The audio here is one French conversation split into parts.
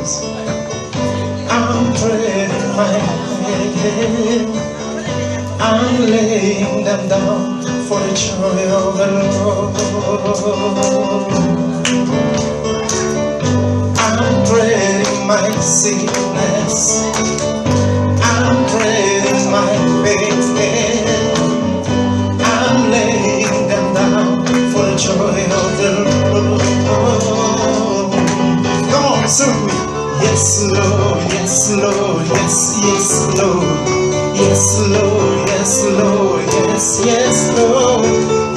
sorrows. I'm trading my head. I'm laying them down for the joy of the Lord. I'm trading my sickness. I'm trading my pain. I'm laying them down for the joy of the Lord. Come on, sing with me. Yes, Lord, yes, Lord, yes, yes, Lord. Yes, Lord, yes, Lord, yes, yes, Lord.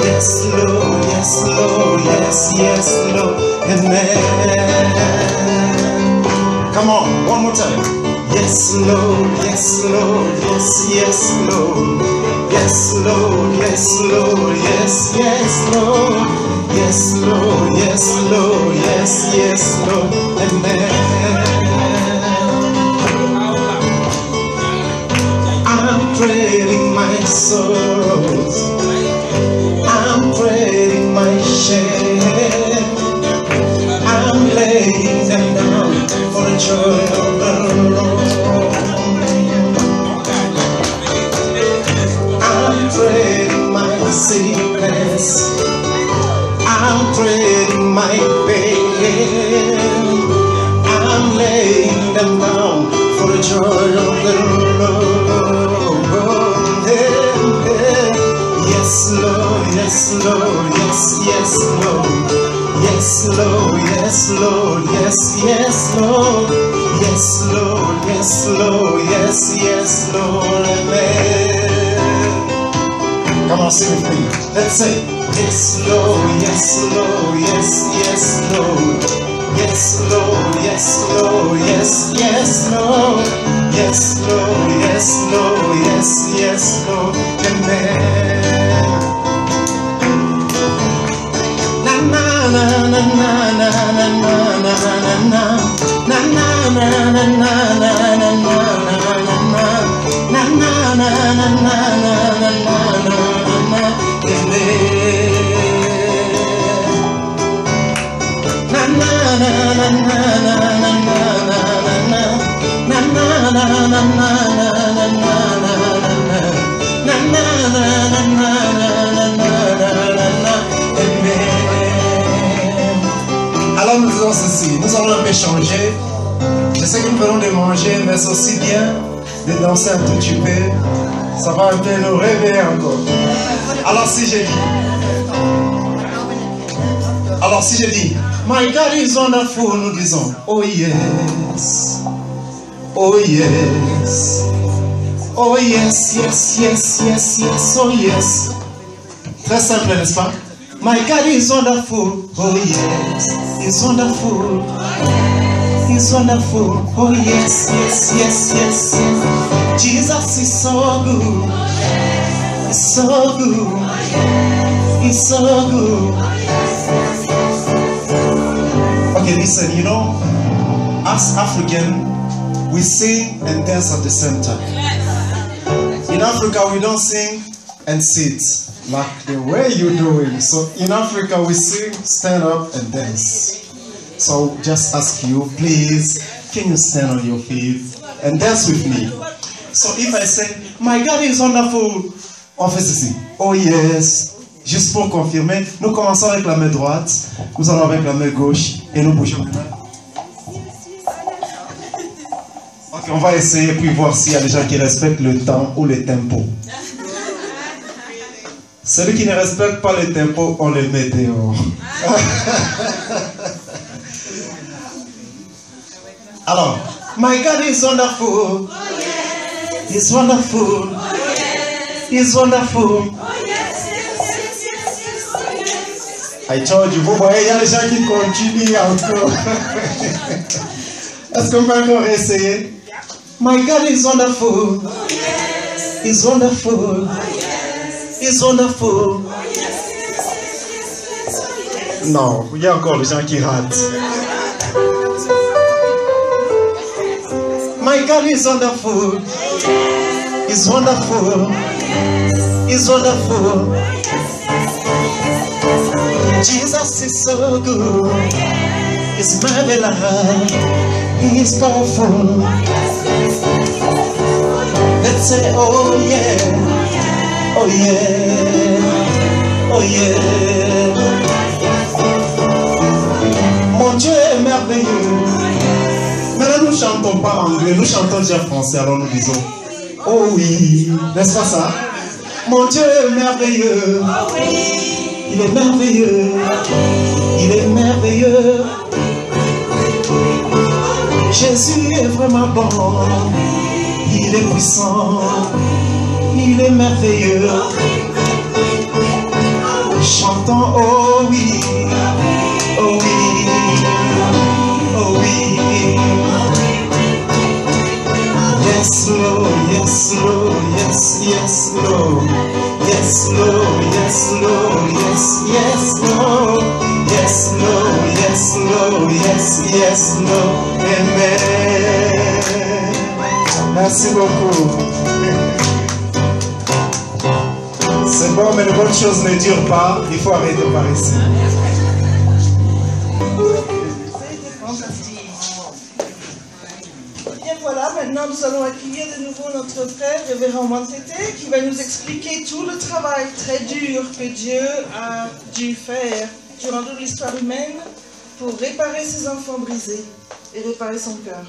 Yes, Lord, yes, Lord, yes, yes, Lord. Amen. Come on, one more time. Yes, Lord, yes, Lord, yes, yes, Lord. Yes, Lord, yes, Lord, yes, yes, Lord. Yes, Lord, yes, Lord, yes, yes, Lord. Amen. I'm trading my sorrows. I'm trading my shame. I'm laying them down for the joy of the Lord. I'm trading my sickness. I'm trading my pain. I'm laying them down for the joy of the Lord. Yes, Lord, yes, Lord, yes, yes, Lord. Yes, Lord, yes, Lord, yes, yes, Lord. Yes, Lord, yes, Lord, yes, yes, Lord. Amen. Come on, sing with me. Let's say, yes, Lord, yes, Lord, yes, yes, Lord. Yes, Lord, yes, Lord, yes, yes, Lord. Yes, Lord, yes, Lord, yes, yes, Lord. Amen. Na na na na na na na na na na na na na na na Alors nous faisons ceci, nous allons un peu changer. Je sais que nous venons de manger, mais c'est aussi bien de danser un tout petit peu. Ça va un peu nous réveiller encore. Alors si je dis, My God is wonderful, nous disons, oh yes, oh yes, oh yes, yes, yes, yes, yes, oh yes. Très simple, n'est-ce pas? My God is wonderful, oh yes, He's wonderful, He's wonderful, oh yes, yes, yes, yes, yes. Jesus is so good, He's so good, He's so good. Okay, listen, you know, as African, we sing and dance at the same time. In Africa, we don't sing and sit like the way you're doing. So in Africa, we sing, stand up, and dance. So just ask you, please, can you stand on your feet and dance with me? So if I say, my God is wonderful, on fait ceci. Oh yes. Juste pour confirmer, nous commençons avec la main droite, nous allons avec la main gauche et nous bougeons. Ok, on va essayer puis voir s'il y a des gens qui respectent le temps ou le tempo. Celui qui ne respecte pas le tempo, on le met dehors. Alors, my God is wonderful. He's wonderful. He's wonderful. I told you, vous voyez, il y a des gens qui continuent encore. Est-ce qu'on peut encore essayer? My God is wonderful. He's wonderful. He's wonderful. Non, il y a encore des gens qui ratent. My God is wonderful. He's wonderful. He's wonderful. Jesus is so good. He's marvelous. He is powerful. Let's say, oh yeah, oh yeah, oh yeah. Mon Dieu est merveilleux. Mais là, nous ne chantons pas anglais, nous chantons déjà français, alors nous disons, oh oui, n'est-ce pas ça? Mon Dieu est merveilleux. Il est merveilleux. Il est merveilleux. Jésus est vraiment bon. Il est puissant. Il est merveilleux. Chantons, oh oui. Oh oui. Oh oui. Yes, Lord. Yes, Lord. Yes, yes, Lord. Yes, Lord. Yes, Lord. Yes, yes, Lord. Yes, Lord. Yes, Lord. Yes, yes, Lord. Amen. Merci beaucoup. C'est bon, mais les bonnes choses ne durent pas. Il faut arrêter par ici. Voilà, maintenant nous allons accueillir de nouveau notre frère, révérend Mantete, qui va nous expliquer tout le travail très dur que Dieu a dû faire durant toute l'histoire humaine pour réparer ses enfants brisés et réparer son cœur.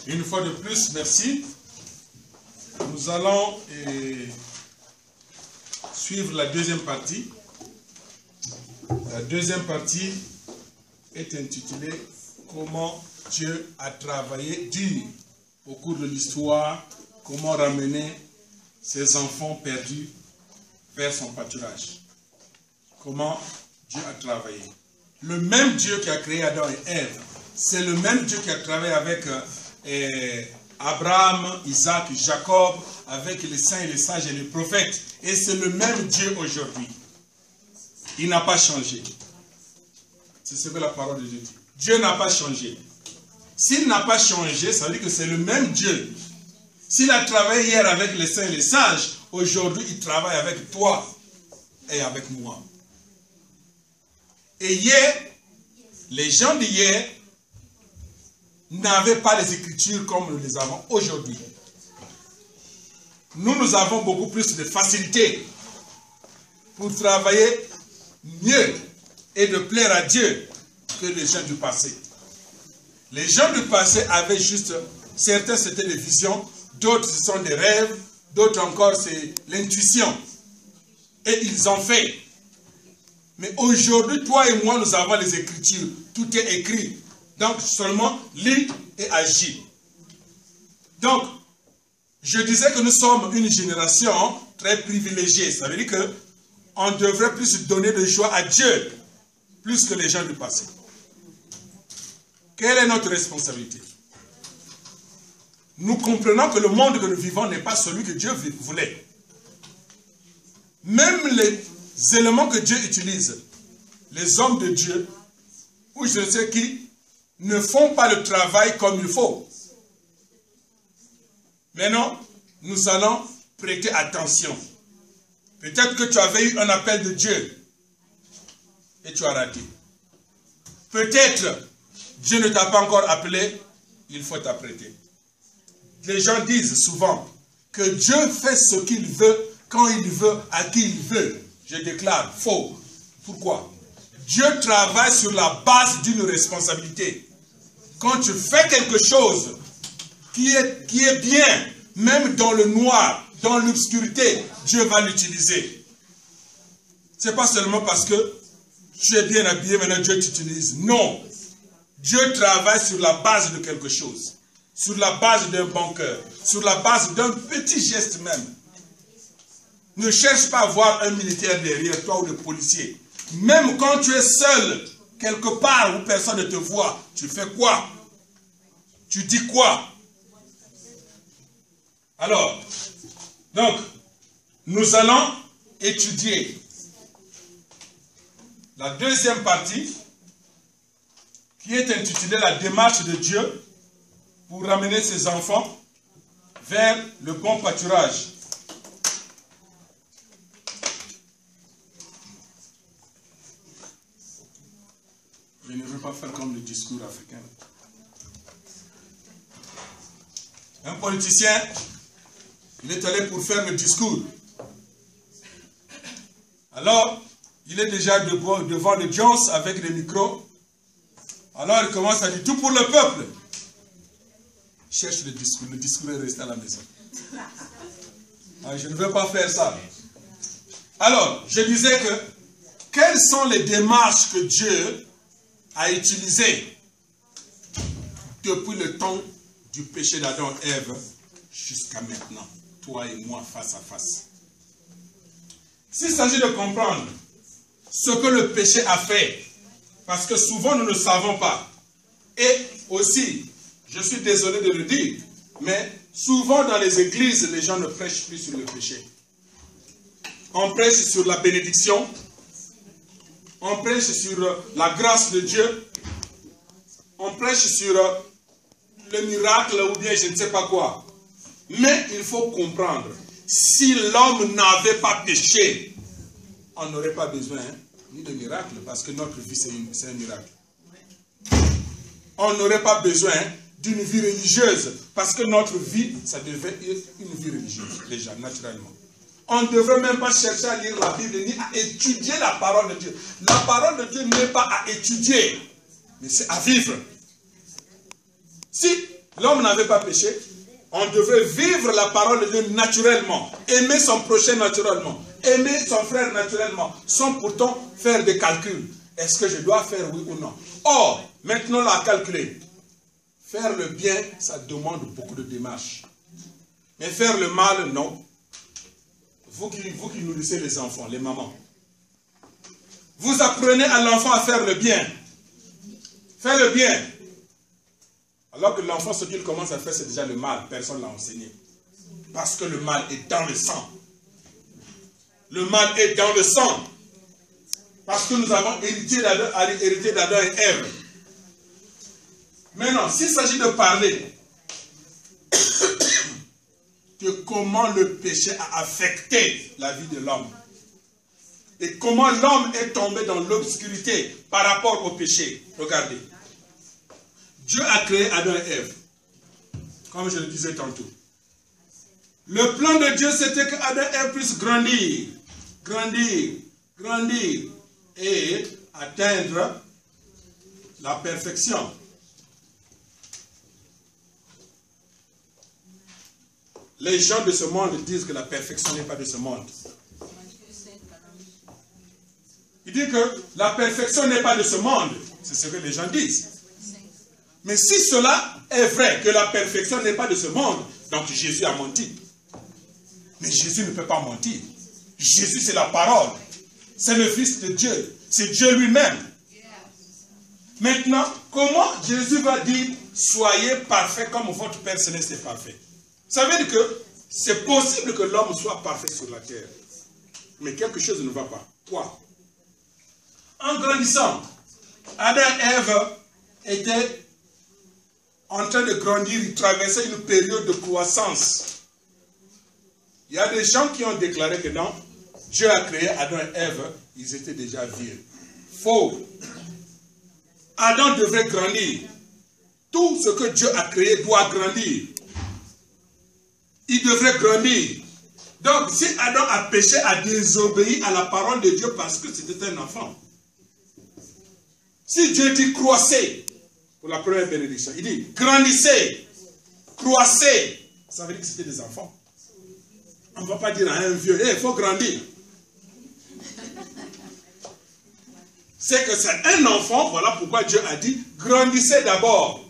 Une fois de plus, merci. Nous allons suivre la deuxième partie. La deuxième partie est intitulée « Comment Dieu a travaillé dur au cours de l'histoire, comment ramener ses enfants perdus vers son pâturage. » Comment Dieu a travaillé. Le même Dieu qui a créé Adam et Ève, c'est le même Dieu qui a travaillé avec Abraham, Isaac, Jacob, avec les saints et les sages et les prophètes. Et c'est le même Dieu aujourd'hui. Il n'a pas changé. C'est ce que la parole de Dieu dit. Dieu n'a pas changé. S'il n'a pas changé, ça veut dire que c'est le même Dieu. S'il a travaillé hier avec les saints et les sages, aujourd'hui il travaille avec toi et avec moi. Et hier, les gens d'hier n'avaient pas les Écritures comme nous les avons aujourd'hui. Nous avons beaucoup plus de facilité pour travailler mieux et de plaire à Dieu que les gens du passé. Les gens du passé avaient juste, certains c'était des visions, d'autres ce sont des rêves, d'autres encore c'est l'intuition. Et ils ont fait. Mais aujourd'hui, toi et moi, nous avons les Écritures. Tout est écrit. Donc, seulement lis et agis. Donc, je disais que nous sommes une génération très privilégiée. Ça veut dire qu'on devrait plus donner de joie à Dieu, plus que les gens du passé. Quelle est notre responsabilité? Nous comprenons que le monde que nous vivons n'est pas celui que Dieu voulait. Même les éléments que Dieu utilise, les hommes de Dieu, ou je ne sais qui, ne font pas le travail comme il faut. Maintenant, nous allons prêter attention. Peut-être que tu avais eu un appel de Dieu et tu as raté. Peut-être Dieu ne t'a pas encore appelé, il faut t'apprêter. Les gens disent souvent que Dieu fait ce qu'il veut, quand il veut, à qui il veut. Je déclare faux. Pourquoi? Dieu travaille sur la base d'une responsabilité. Quand tu fais quelque chose qui est bien, même dans le noir, dans l'obscurité, Dieu va l'utiliser. Ce n'est pas seulement parce que tu es bien habillé, maintenant Dieu t'utilise. Non. Dieu travaille sur la base de quelque chose. Sur la base d'un bon cœur. Sur la base d'un petit geste même. Ne cherche pas à avoir un militaire derrière toi ou des policiers. Même quand tu es seul, quelque part où personne ne te voit, tu fais quoi? Tu dis quoi? Alors, donc, nous allons étudier la deuxième partie qui est intitulée la démarche de Dieu pour ramener ses enfants vers le bon pâturage. Je ne veux pas faire comme le discours africain. Un politicien, il est allé pour faire le discours. Alors, il est déjà devant l'audience avec les micros. Alors, il commence à dire tout pour le peuple. Il cherche le discours est resté à la maison. Alors, je ne veux pas faire ça. Alors, je disais que, quelles sont les démarches que Dieu a utilisées depuis le temps du péché d'Adam et Ève jusqu'à maintenant, toi et moi face à face. S'il s'agit de comprendre ce que le péché a fait, parce que souvent nous ne savons pas, et aussi, je suis désolé de le dire, mais souvent dans les églises, les gens ne prêchent plus sur le péché. On prêche sur la bénédiction, on prêche sur la grâce de Dieu, on prêche sur le miracle ou bien je ne sais pas quoi. Mais il faut comprendre, si l'homme n'avait pas péché, on n'aurait pas besoin ni de miracle, parce que notre vie c'est un miracle. On n'aurait pas besoin d'une vie religieuse, parce que notre vie, ça devait être une vie religieuse, déjà, naturellement. On ne devrait même pas chercher à lire la Bible, ni à étudier la parole de Dieu. La parole de Dieu n'est pas à étudier, mais c'est à vivre. Si l'homme n'avait pas péché, on devrait vivre la parole de Dieu naturellement, aimer son prochain naturellement, aimer son frère naturellement, sans pourtant faire des calculs. Est-ce que je dois faire oui ou non? Or, maintenant la calculer. Faire le bien, ça demande beaucoup de démarches. Mais faire le mal, non. Vous qui nourrissez les enfants, les mamans, vous apprenez à l'enfant à faire le bien. Faire le bien. Alors que l'enfant, ce qu'il commence à faire, c'est déjà le mal. Personne ne l'a enseigné. Parce que le mal est dans le sang. Le mal est dans le sang. Parce que nous avons hérité d'Adam et Ève. Maintenant, s'il s'agit de parler de comment le péché a affecté la vie de l'homme et comment l'homme est tombé dans l'obscurité par rapport au péché, regardez. Dieu a créé Adam et Ève, comme je le disais tantôt. Le plan de Dieu, c'était que Adam et Ève puissent grandir, grandir, grandir et atteindre la perfection. Les gens de ce monde disent que la perfection n'est pas de ce monde. Ils disent que la perfection n'est pas de ce monde. C'est ce que les gens disent. Mais si cela est vrai, que la perfection n'est pas de ce monde, donc Jésus a menti. Mais Jésus ne peut pas mentir. Jésus, c'est la parole. C'est le Fils de Dieu. C'est Dieu lui-même. Maintenant, comment Jésus va dire « Soyez parfaits comme votre Père Céleste est parfait ». Ça veut dire que c'est possible que l'homme soit parfait sur la terre. Mais quelque chose ne va pas. Quoi? En grandissant, Adam et Ève étaient en train de grandir, ils traversaient une période de croissance. Il y a des gens qui ont déclaré que non, Dieu a créé Adam et Ève, ils étaient déjà vieux. Faux. Adam devrait grandir. Tout ce que Dieu a créé doit grandir. Il devrait grandir. Donc, si Adam a péché, a désobéi à la parole de Dieu parce que c'était un enfant. Si Dieu dit croissez, pour la première bénédiction, il dit grandissez, croissez, ça veut dire que c'était des enfants. On ne va pas dire à un vieux, il faut grandir. C'est que c'est un enfant, voilà pourquoi Dieu a dit grandissez d'abord.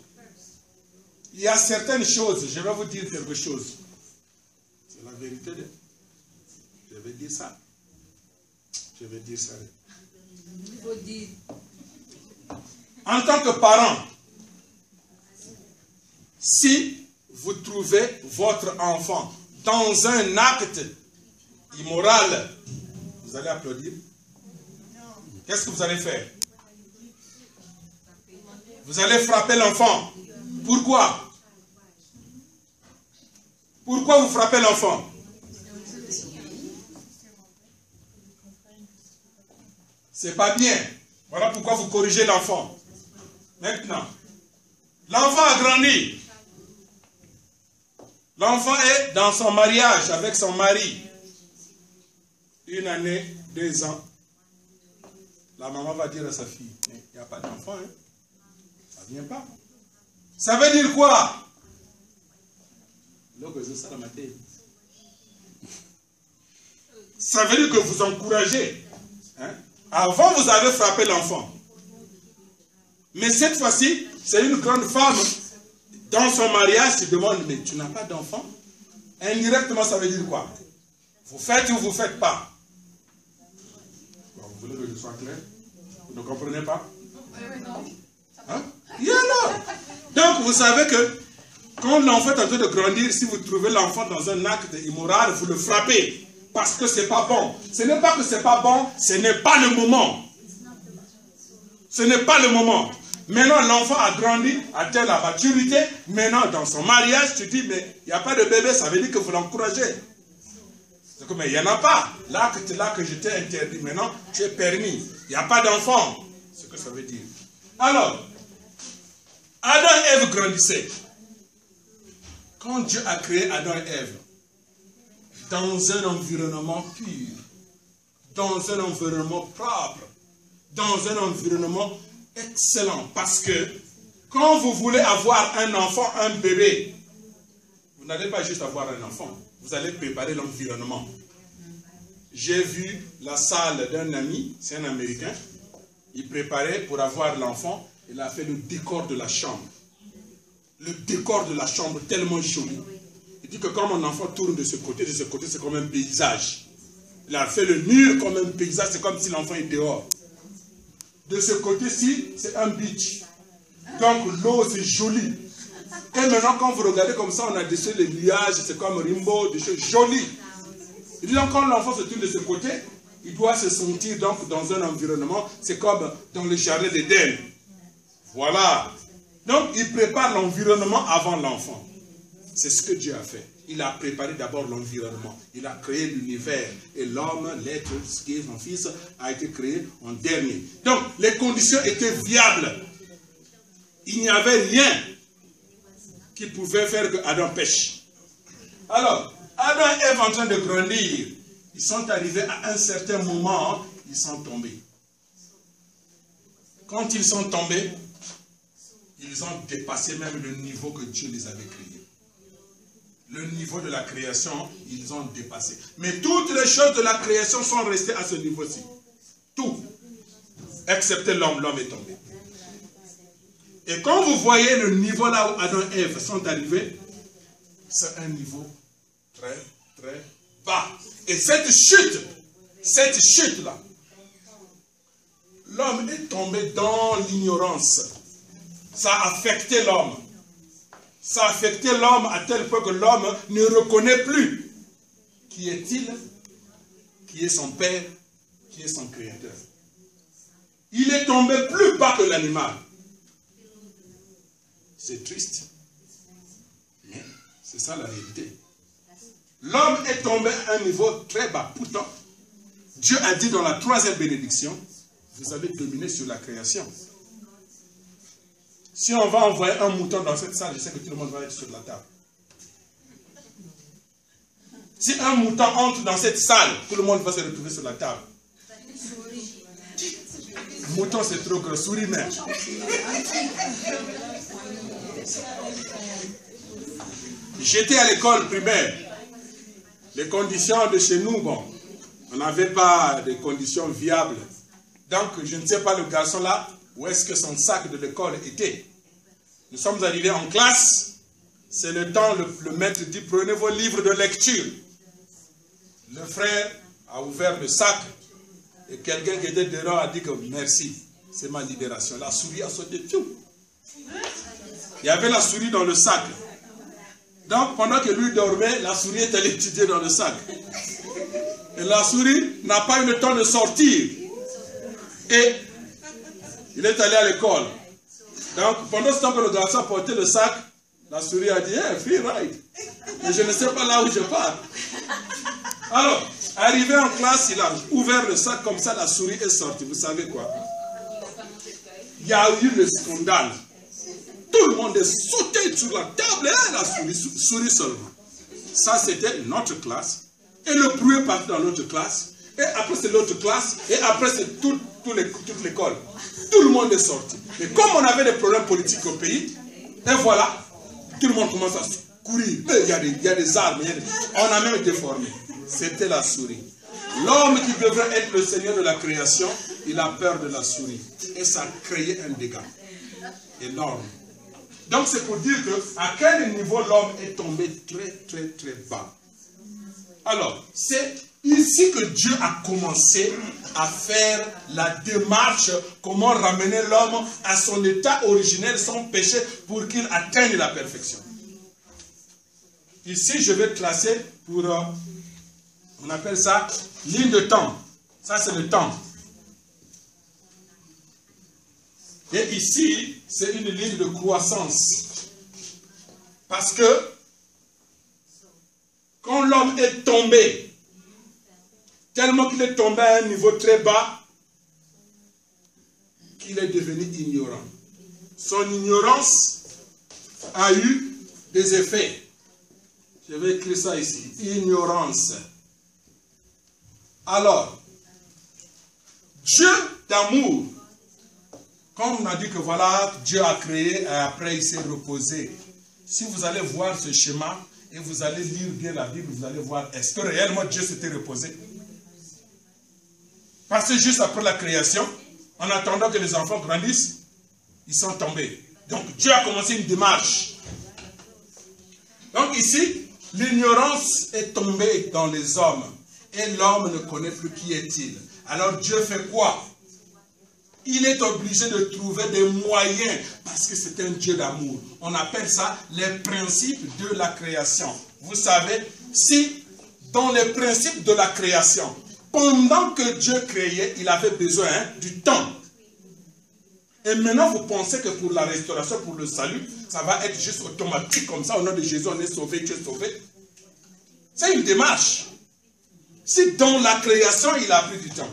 Il y a certaines choses, je vais vous dire quelque chose. C'est la vérité. Je vais dire ça. Je vais dire ça. Il faut dire. En tant que parent, si vous trouvez votre enfant dans un acte immoral, vous allez applaudir? Qu'est-ce que vous allez faire? Vous allez frapper l'enfant. Pourquoi? Pourquoi vous frappez l'enfant? C'est pas bien. Voilà pourquoi vous corrigez l'enfant. Maintenant, l'enfant a grandi. L'enfant est dans son mariage avec son mari. 1 année, 2 ans. La maman va dire à sa fille, il n'y a pas d'enfant, hein? Ça ne vient pas. Ça veut dire quoi? Ça veut dire que vous encouragez. Hein? Avant, vous avez frappé l'enfant. Mais cette fois-ci, c'est une grande femme. Dans son mariage, tu demandes, mais tu n'as pas d'enfant? Indirectement, ça veut dire quoi? Vous faites ou vous ne faites pas? Bon, vous voulez que je sois clair? Vous ne comprenez pas? Hein? Donc, vous savez que quand l'enfant est en train de grandir, si vous trouvez l'enfant dans un acte immoral, vous le frappez. Parce que ce n'est pas bon. Ce n'est pas que ce n'est pas bon, ce n'est pas le moment. Ce n'est pas le moment. Maintenant, l'enfant a grandi, atteint la maturité. Maintenant, dans son mariage, tu dis, mais il n'y a pas de bébé, ça veut dire que vous l'encouragez. C'est comme, mais il n'y en a pas. L'acte là que je t'ai interdit, maintenant, tu es permis. Il n'y a pas d'enfant. C'est ce que ça veut dire. Alors, Adam et Ève grandissaient. Quand Dieu a créé Adam et Ève, dans un environnement pur, dans un environnement propre, dans un environnement excellent. Parce que quand vous voulez avoir un enfant, un bébé, vous n'allez pas juste avoir un enfant, vous allez préparer l'environnement. J'ai vu la salle d'un ami, c'est un Américain, il préparait pour avoir l'enfant, il a fait le décor de la chambre. Le décor de la chambre tellement joli. Il dit que quand mon enfant tourne de ce côté, c'est comme un paysage. Il a fait le mur comme un paysage, c'est comme si l'enfant est dehors. De ce côté-ci, c'est un beach. Donc l'eau, c'est joli. Et maintenant, quand vous regardez comme ça, on a dessus les nuages, c'est comme Rimbaud, des choses jolies. Il dit donc, quand l'enfant se tourne de ce côté, il doit se sentir donc dans un environnement, c'est comme dans le jardin d'Éden. Voilà. Donc, il prépare l'environnement avant l'enfant. C'est ce que Dieu a fait. Il a préparé d'abord l'environnement. Il a créé l'univers. Et l'homme, l'être, ce qui est son fils, a été créé en dernier. Donc, les conditions étaient viables. Il n'y avait rien qui pouvait faire que Adam pêche. Alors, Adam et Ève en train de grandir, ils sont arrivés à un certain moment, ils sont tombés. Quand ils sont tombés, ils ont dépassé même le niveau que Dieu les avait créés. Le niveau de la création, ils ont dépassé. Mais toutes les choses de la création sont restées à ce niveau-ci. Tout. Excepté l'homme. L'homme est tombé. Et quand vous voyez le niveau là où Adam et Ève sont arrivés, c'est un niveau très, très bas. Et cette chute-là, l'homme est tombé dans l'ignorance. Ça a affecté l'homme. Ça a affecté l'homme à tel point que l'homme ne reconnaît plus qui est-il, qui est son père, qui est son créateur. Il est tombé plus bas que l'animal. C'est triste. Mais c'est ça la réalité. L'homme est tombé à un niveau très bas. Pourtant, Dieu a dit dans la 3e bénédiction, vous avez dominé sur la création. Si on va envoyer un mouton dans cette salle, je sais que tout le monde va être sur la table. Si un mouton entre dans cette salle, tout le monde va se retrouver sur la table. Mouton, c'est trop gros. Souris même. J'étais à l'école primaire. Les conditions de chez nous, bon, on n'avait pas de conditions viables. Donc, je ne sais pas le garçon là, où est-ce que son sac de l'école était. Nous sommes arrivés en classe. C'est le temps, le maître dit, prenez vos livres de lecture. Le frère a ouvert le sac et quelqu'un qui était dehors a dit que merci, c'est ma libération. La souris a sauté tout. Il y avait la souris dans le sac. Donc pendant que lui dormait, la souris est allée étudier dans le sac. Et la souris n'a pas eu le temps de sortir. Et il est allé à l'école. Donc pendant ce temps que le garçon portait le sac, la souris a dit, hey, free ride. Mais je ne sais pas là où je pars. Alors, arrivé en classe, il a ouvert le sac comme ça, la souris est sortie. Vous savez quoi? Il y a eu le scandale. Tout le monde est sauté sur la table et la souris seulement. Ça, c'était notre classe. Et le bruit est parti dans l'autre classe. Et après, c'est l'autre classe. Et après, c'est toute l'école. Tout le monde est sorti. Mais comme on avait des problèmes politiques au pays, et voilà, tout le monde commence à courir. Mais il y a des armes. On a même été formé. C'était la souris. L'homme qui devrait être le Seigneur de la création, il a peur de la souris. Et ça a créé un dégât énorme. Donc c'est pour dire à quel niveau l'homme est tombé très bas. Alors, c'est ici que Dieu a commencé à faire la démarche, comment ramener l'homme à son état originel, son péché, pour qu'il atteigne la perfection. Ici, je vais classer pour, on appelle ça ligne de temps. Ça, c'est le temps. Et ici, c'est une ligne de croissance. Parce que, quand l'homme est tombé, tellement qu'il est tombé à un niveau très bas, qu'il est devenu ignorant. Son ignorance a eu des effets. Je vais écrire ça ici. Ignorance. Alors, Dieu d'amour, comme on a dit que voilà, Dieu a créé et après il s'est reposé. Si vous allez voir ce schéma et vous allez lire bien la Bible, vous allez voir, est-ce que réellement Dieu s'était reposé? Parce que juste après la création, en attendant que les enfants grandissent, ils sont tombés. Donc Dieu a commencé une démarche. Donc ici, l'ignorance est tombée dans les hommes. Et l'homme ne connaît plus qui est-il. Alors Dieu fait quoi? Il est obligé de trouver des moyens, parce que c'est un Dieu d'amour. On appelle ça les principes de la création. Vous savez, si dans les principes de la création, pendant que Dieu créait, il avait besoin du temps. Et maintenant, vous pensez que pour la restauration, pour le salut, ça va être juste automatique comme ça, au nom de Jésus, on est sauvé, tu es sauvé. C'est une démarche. Si dans la création, il a pris du temps.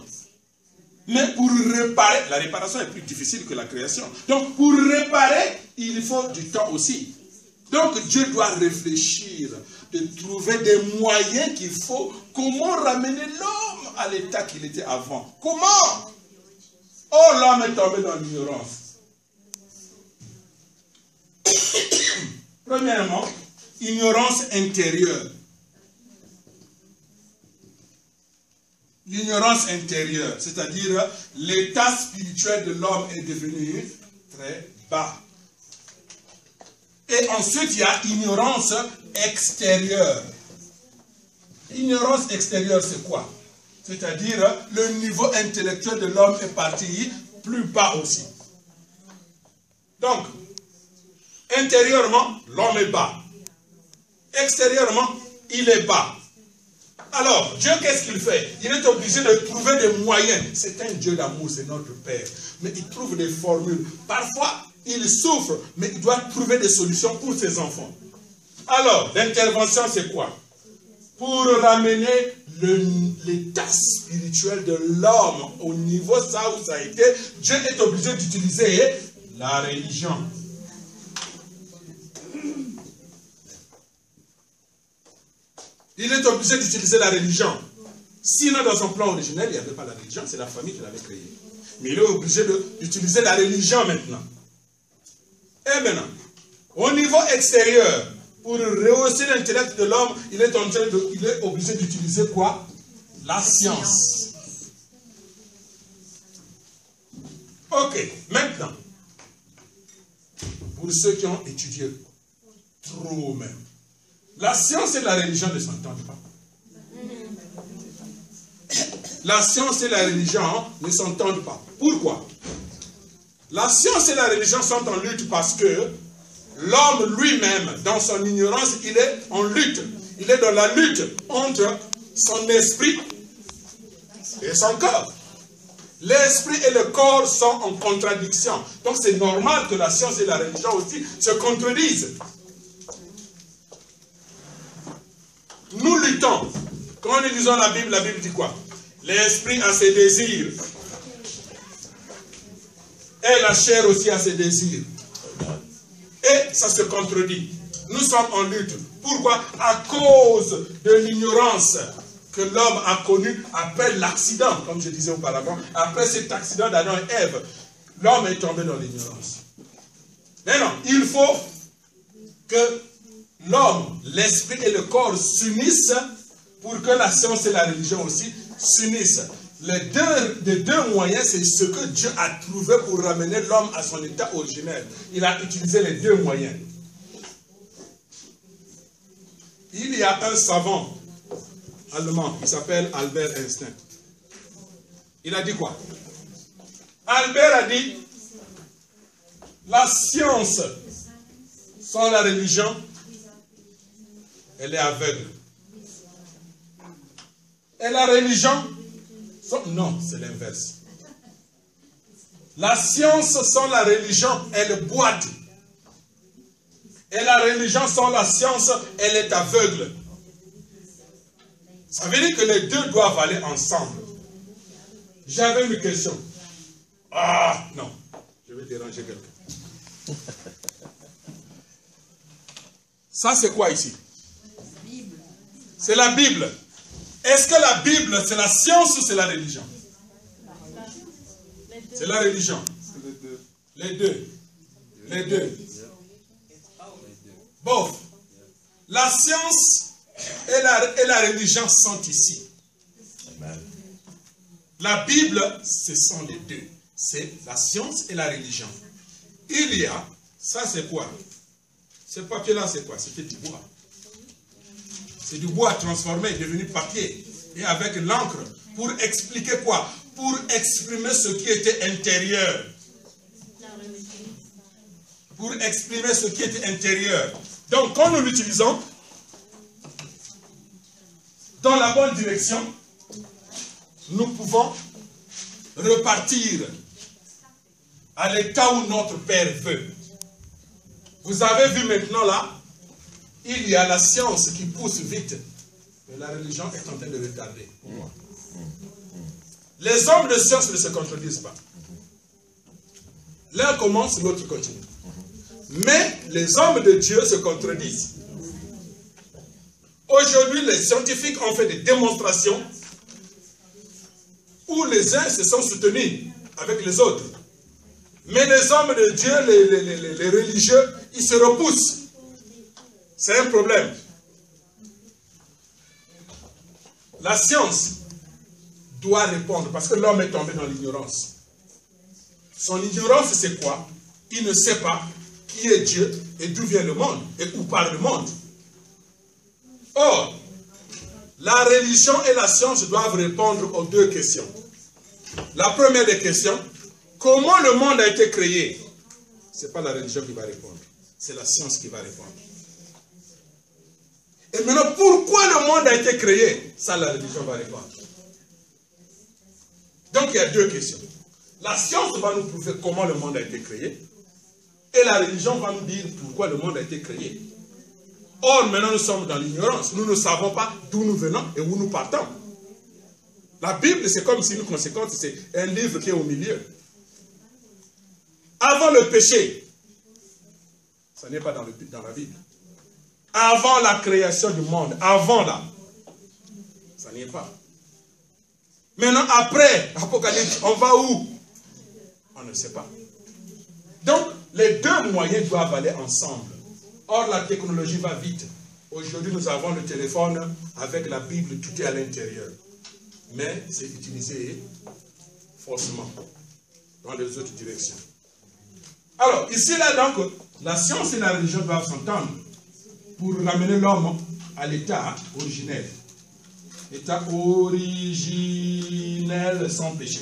Mais pour réparer, la réparation est plus difficile que la création. Donc pour réparer, il faut du temps aussi. Donc Dieu doit réfléchir, de trouver des moyens qu'il faut. Comment ramener l'homme à l'état qu'il était avant? Comment? Oh, l'homme est tombé dans l'ignorance. Premièrement, ignorance intérieure. L'ignorance intérieure, c'est-à-dire l'état spirituel de l'homme est devenu très bas. Et ensuite, il y a ignorance extérieure. Ignorance extérieure, c'est quoi? C'est-à-dire le niveau intellectuel de l'homme est parti plus bas aussi. Donc, intérieurement, l'homme est bas. Extérieurement, il est bas. Alors, Dieu, qu'est-ce qu'il fait? Il est obligé de trouver des moyens. C'est un Dieu d'amour, c'est notre Père. Mais il trouve des formules. Parfois, il souffre, mais il doit trouver des solutions pour ses enfants. Alors, l'intervention, c'est quoi? Pour ramener l'état spirituel de l'homme au niveau ça où ça a été, Dieu est obligé d'utiliser la religion. Il est obligé d'utiliser la religion. Sinon, dans son plan originel, il n'y avait pas la religion, c'est la famille qui l'avait créée. Mais il est obligé d'utiliser la religion maintenant. Et maintenant, au niveau extérieur, pour rehausser l'intellect de l'homme, il est obligé d'utiliser quoi? La science. Ok, maintenant, pour ceux qui ont étudié trop même, la science et la religion ne s'entendent pas. la science et la religion ne s'entendent pas. Pourquoi? La science et la religion sont en lutte parce que l'homme lui-même, dans son ignorance, il est en lutte. Il est dans la lutte entre son esprit et son corps. L'esprit et le corps sont en contradiction. Donc c'est normal que la science et la religion aussi se contredisent. Nous luttons. Quand nous lisons la Bible dit quoi? L'esprit a ses désirs. Et la chair aussi a ses désirs. Et ça se contredit. Nous sommes en lutte. Pourquoi? À cause de l'ignorance que l'homme a connue après l'accident, comme je disais auparavant. Après cet accident d'Adam et Ève, l'homme est tombé dans l'ignorance. Mais non, il faut que l'homme, l'esprit et le corps s'unissent pour que la science et la religion aussi s'unissent. Les deux moyens, c'est ce que Dieu a trouvé pour ramener l'homme à son état originel. Il a utilisé les deux moyens. Il y a un savant allemand, il s'appelle Albert Einstein. Il a dit quoi? Albert a dit, la science sans la religion, elle est aveugle. Et la religion, non, c'est l'inverse. La science sans la religion, elle boite. Et la religion sans la science, elle est aveugle. Ça veut dire que les deux doivent aller ensemble. J'avais une question. Ah, non. Je vais déranger quelqu'un. Ça, c'est quoi ici? C'est la Bible. Est-ce que la Bible, c'est la science ou c'est la religion? C'est la religion. Les deux. Les deux. Bon. La science et la religion sont ici. La Bible, ce sont les deux. C'est la science et la religion. Il y a, ça c'est quoi? Ce papier-là, c'est quoi? C'était du bois. C'est du bois transformé, devenu papier. Et avec l'encre, pour expliquer quoi? Pour exprimer ce qui était intérieur. Pour exprimer ce qui était intérieur. Donc, quand nous l'utilisons dans la bonne direction, nous pouvons repartir à l'état où notre Père veut. Vous avez vu maintenant là, il y a la science qui pousse vite, mais la religion est en train de retarder. Les hommes de science ne se contredisent pas. L'un commence, l'autre continue. Mais les hommes de Dieu se contredisent. Aujourd'hui, les scientifiques ont fait des démonstrations où les uns se sont soutenus avec les autres. Mais les hommes de Dieu, les religieux, ils se repoussent. C'est un problème. La science doit répondre parce que l'homme est tombé dans l'ignorance. Son ignorance, c'est quoi? Il ne sait pas qui est Dieu et d'où vient le monde et où part le monde. Or, la religion et la science doivent répondre aux deux questions. La première des questions, comment le monde a été créé? Ce n'est pas la religion qui va répondre, c'est la science qui va répondre. Et maintenant, pourquoi le monde a été créé? Ça, la religion va répondre. Donc, il y a deux questions. La science va nous prouver comment le monde a été créé. Et la religion va nous dire pourquoi le monde a été créé. Or, maintenant, nous sommes dans l'ignorance. Nous ne savons pas d'où nous venons et où nous partons. La Bible, c'est comme si nous conséquons, c'est un livre qui est au milieu. Avant le péché, ça n'est pas dans la Bible. Avant la création du monde, avant là, ça n'y est pas. Maintenant, après Apocalypse, on va où? On ne sait pas. Donc, les deux moyens doivent aller ensemble. Or, la technologie va vite. Aujourd'hui, nous avons le téléphone avec la Bible, tout est à l'intérieur. Mais c'est utilisé faussement dans les autres directions. Alors, ici, là, donc, la science et la religion doivent s'entendre pour ramener l'homme à l'état originel. état originel sans péché.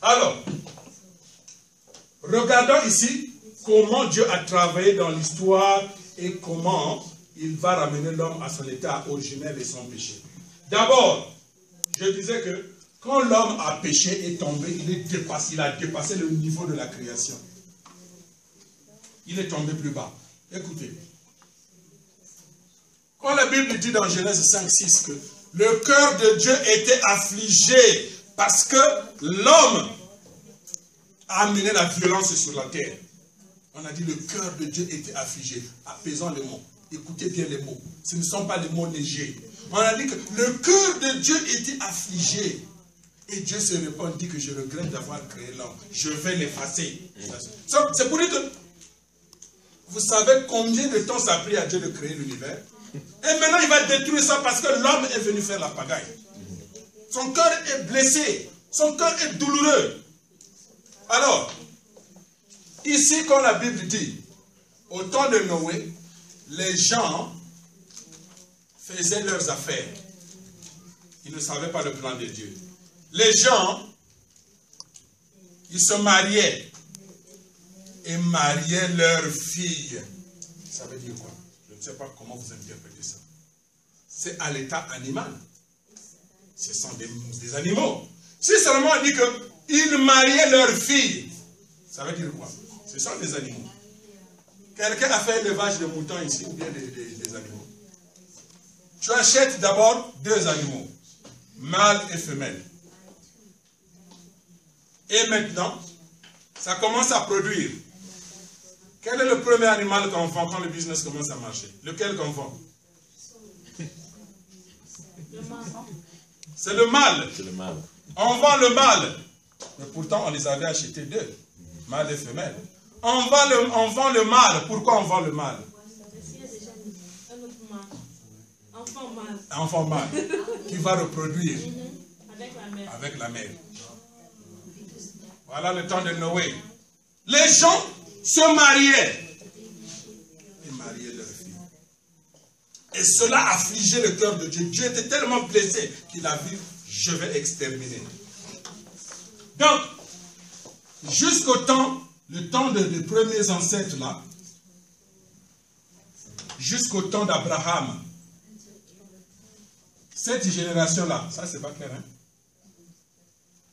Alors, regardons ici comment Dieu a travaillé dans l'histoire et comment il va ramener l'homme à son état originel et sans péché. D'abord, je disais que quand l'homme a péché et tombé, il a dépassé le niveau de la création. Il est tombé plus bas. Écoutez. Quand la Bible dit dans Genèse 5, 6 que le cœur de Dieu était affligé parce que l'homme a amené la violence sur la terre. On a dit le cœur de Dieu était affligé. Apaisons les mots. Écoutez bien les mots. Ce ne sont pas des mots légers. On a dit que le cœur de Dieu était affligé. Et Dieu se répond, dit que je regrette d'avoir créé l'homme. Je vais l'effacer. C'est pour dire que vous savez combien de temps ça a pris à Dieu de créer l'univers? Et maintenant il va détruire ça parce que l'homme est venu faire la pagaille. Son cœur est blessé. Son cœur est douloureux. Alors, ici quand la Bible dit, au temps de Noé, les gens faisaient leurs affaires. Ils ne savaient pas le plan de Dieu. Les gens, ils se mariaient et mariaient leurs filles. Ça veut dire quoi? Je ne sais pas comment vous interprétez ça. C'est à l'état animal. Ce sont des animaux. Si seulement on dit qu'ils mariaient leurs filles, ça veut dire quoi? Ce sont des animaux. Quelqu'un a fait l'élevage de moutons ici ou bien des animaux. Tu achètes d'abord deux animaux, mâle et femelle. Et maintenant, ça commence à produire. Quel est le premier animal qu'on vend quand le business commence à marcher? Lequel qu'on vend? C'est le mâle. C'est le mâle. On vend le mâle. Mais pourtant, on les avait achetés deux, mâle et femelle. On vend le mâle. Pourquoi on vend le mâle? Enfant mâle. Qui va reproduire avec la mère. Voilà le temps de Noé. Les gens se mariaient et mariaient leurs filles. Et cela affligeait le cœur de Dieu. Dieu était tellement blessé qu'il a vu, je vais exterminer. Donc, jusqu'au temps, le temps des premiers ancêtres là, jusqu'au temps d'Abraham, cette génération-là, ça c'est pas clair, hein?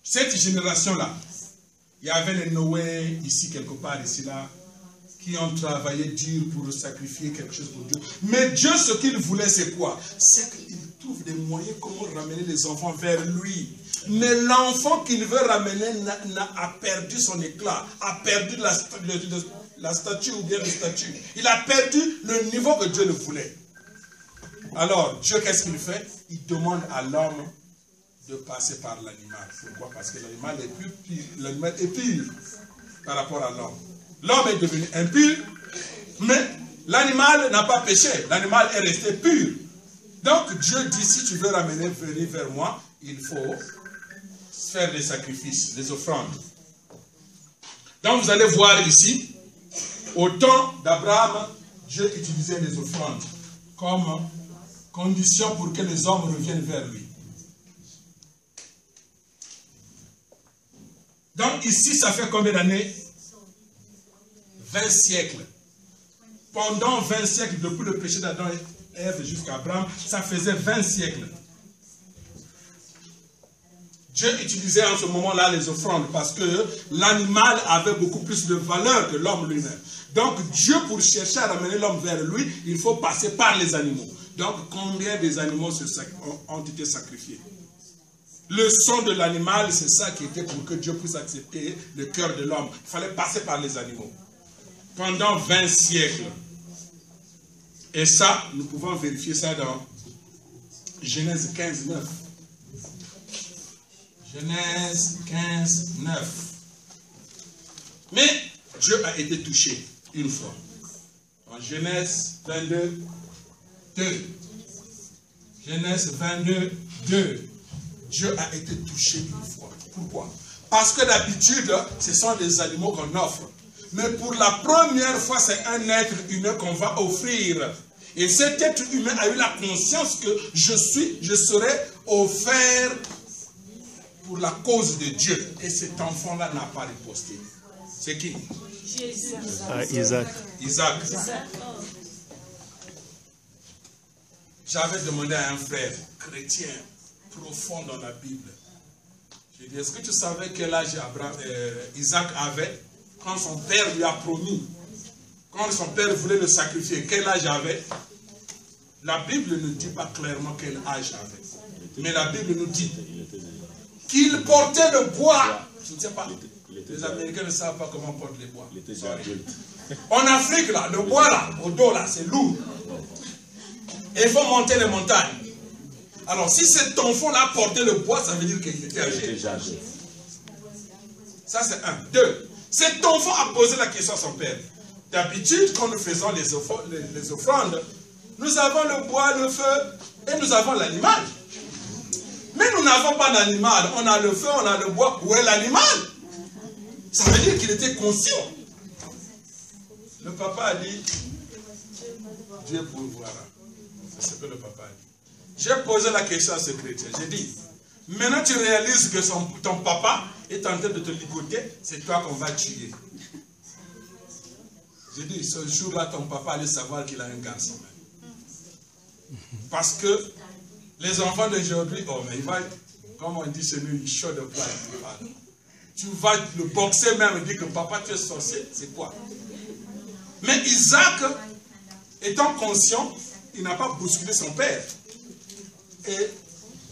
Cette génération-là, il y avait les Noé ici, quelque part, ici, là, qui ont travaillé dur pour sacrifier quelque chose pour Dieu. Mais Dieu, ce qu'il voulait, c'est quoi? C'est qu'il trouve des moyens comment ramener les enfants vers lui. Mais l'enfant qu'il veut ramener a perdu son éclat, a perdu la statue ou bien le statut. Il a perdu le niveau que Dieu le voulait. Alors, Dieu, qu'est-ce qu'il fait? Il demande à l'homme de passer par l'animal. Pourquoi? Parce que l'animal est plus pur. L'animal est pur par rapport à l'homme. L'homme est devenu impur, mais l'animal n'a pas péché. L'animal est resté pur. Donc Dieu dit, si tu veux venir vers moi, il faut faire des sacrifices, des offrandes. Donc vous allez voir ici, au temps d'Abraham, Dieu utilisait les offrandes comme condition pour que les hommes reviennent vers lui. Donc ici, ça fait combien d'années? 20 siècles. Pendant 20 siècles, depuis le péché d'Adam et Ève jusqu'à Abraham, ça faisait 20 siècles. Dieu utilisait en ce moment-là les offrandes parce que l'animal avait beaucoup plus de valeur que l'homme lui-même. Donc Dieu, pour chercher à ramener l'homme vers lui, il faut passer par les animaux. Donc combien des animaux ont été sacrifiés? Le sang de l'animal, c'est ça qui était pour que Dieu puisse accepter le cœur de l'homme. Il fallait passer par les animaux. Pendant 20 siècles. Et ça, nous pouvons vérifier ça dans Genèse 15, 9. Genèse 15, 9. Mais Dieu a été touché une fois. En Genèse 22, 2. Genèse 22, 2. Dieu a été touché une fois. Pourquoi? Parce que d'habitude, ce sont des animaux qu'on offre. Mais pour la première fois, c'est un être humain qu'on va offrir. Et cet être humain a eu la conscience que je serai offert pour la cause de Dieu. Et cet enfant-là n'a pas riposté. C'est qui? Jésus. Isaac. Isaac. J'avais demandé à un frère chrétien profond dans la Bible. J'ai dit, est-ce que tu savais quel âge Isaac avait quand son père lui a promis, quand son père voulait le sacrifier, quel âge avait? La Bible ne dit pas clairement quel âge avait. Mais la Bible nous dit qu'il portait le bois. Je ne sais pas. Les Américains ne savent pas comment on porte les bois. En Afrique, là, le bois, là, au dos, là, c'est lourd. Et il faut monter les montagnes. Alors, si cet enfant-là portait le bois, ça veut dire qu'il était âgé. Ça, c'est un. Deux, cet enfant a posé la question à son père. D'habitude, quand nous faisons les offrandes, nous avons le bois, le feu, et nous avons l'animal. Mais nous n'avons pas d'animal. On a le feu, on a le bois. Où est l'animal? Ça veut dire qu'il était conscient. Le papa a dit, Dieu pourvoira. C'est ce que le papa a dit. J'ai posé la question à ce chrétien. J'ai dit, maintenant tu réalises que ton papa est en train de te ligoter, c'est toi qu'on va tuer. J'ai dit, ce jour-là, ton papa allait savoir qu'il a un garçon. Parce que les enfants d'aujourd'hui, oh, mais il va, comme on dit chez nous, il chaud de poil. Tu vas le boxer même et dire que papa, tu es sorcier, c'est quoi? Mais Isaac, étant conscient, il n'a pas bousculé son père. Et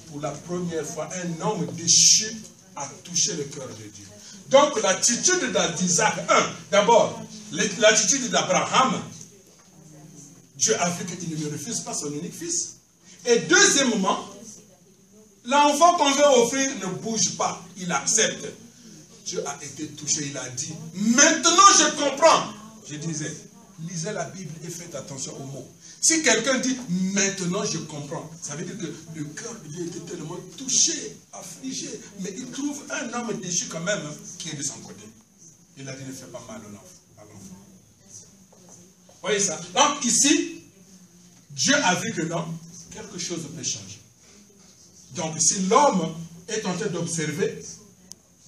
pour la première fois, un homme déchu a touché le cœur de Dieu. Donc l'attitude d'Isaac, d'abord, l'attitude d'Abraham, Dieu a vu qu'il ne refuse pas son unique fils. Et deuxièmement, l'enfant qu'on veut offrir ne bouge pas, il accepte. Dieu a été touché, il a dit, maintenant je comprends. Je disais, lisez la Bible et faites attention aux mots. Si quelqu'un dit, maintenant je comprends, ça veut dire que le cœur de Dieu était tellement touché, affligé, mais il trouve un homme déchu quand même qui est de son côté. Il a dit, ne fais pas mal à l'enfant. Voyez ça? Donc ici, Dieu a vu que non, quelque chose peut changer. Donc si l'homme est en train d'observer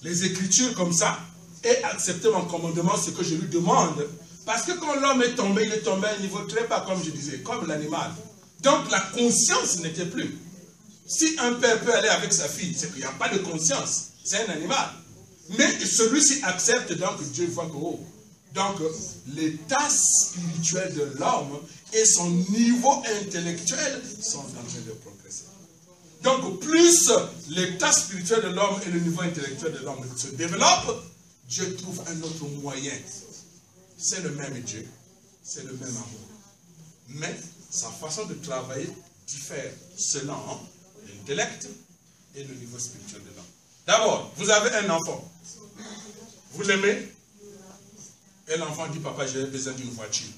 les Écritures comme ça, et accepter mon commandement, ce que je lui demande, parce que quand l'homme est tombé, il est tombé à un niveau très bas, comme je disais, comme l'animal. Donc la conscience n'était plus. Si un père peut aller avec sa fille, c'est qu'il n'y a pas de conscience, c'est un animal. Mais celui-ci accepte, donc Dieu voit que, oh, donc l'état spirituel de l'homme et son niveau intellectuel sont en train de progresser. Donc plus l'état spirituel de l'homme et le niveau intellectuel de l'homme se développent, Dieu trouve un autre moyen. C'est le même Dieu, c'est le même amour. Mais sa façon de travailler diffère selon l'intellect et le niveau spirituel de l'homme. D'abord, vous avez un enfant. Vous l'aimez. Et l'enfant dit, papa, j'ai besoin d'une voiture.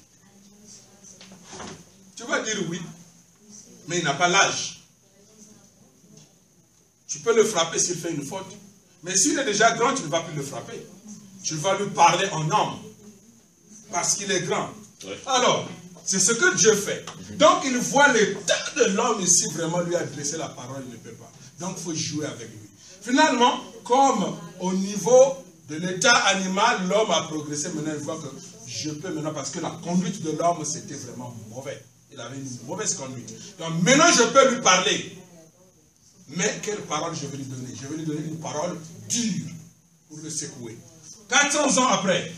Tu vas dire oui, mais il n'a pas l'âge. Tu peux le frapper s'il fait une faute. Mais s'il est déjà grand, tu ne vas plus le frapper. Tu vas lui parler en homme. Parce qu'il est grand. Ouais. Alors, c'est ce que Dieu fait. Donc, il voit l'état de l'homme ici, vraiment lui adresser la parole, il ne peut pas. Donc, il faut jouer avec lui. Finalement, comme au niveau de l'état animal, l'homme a progressé, maintenant il voit que je peux maintenant, parce que la conduite de l'homme, c'était vraiment mauvais. Il avait une mauvaise conduite. Donc, maintenant, je peux lui parler. Mais quelle parole je vais lui donner? Je vais lui donner une parole dure pour le secouer. 400 ans après,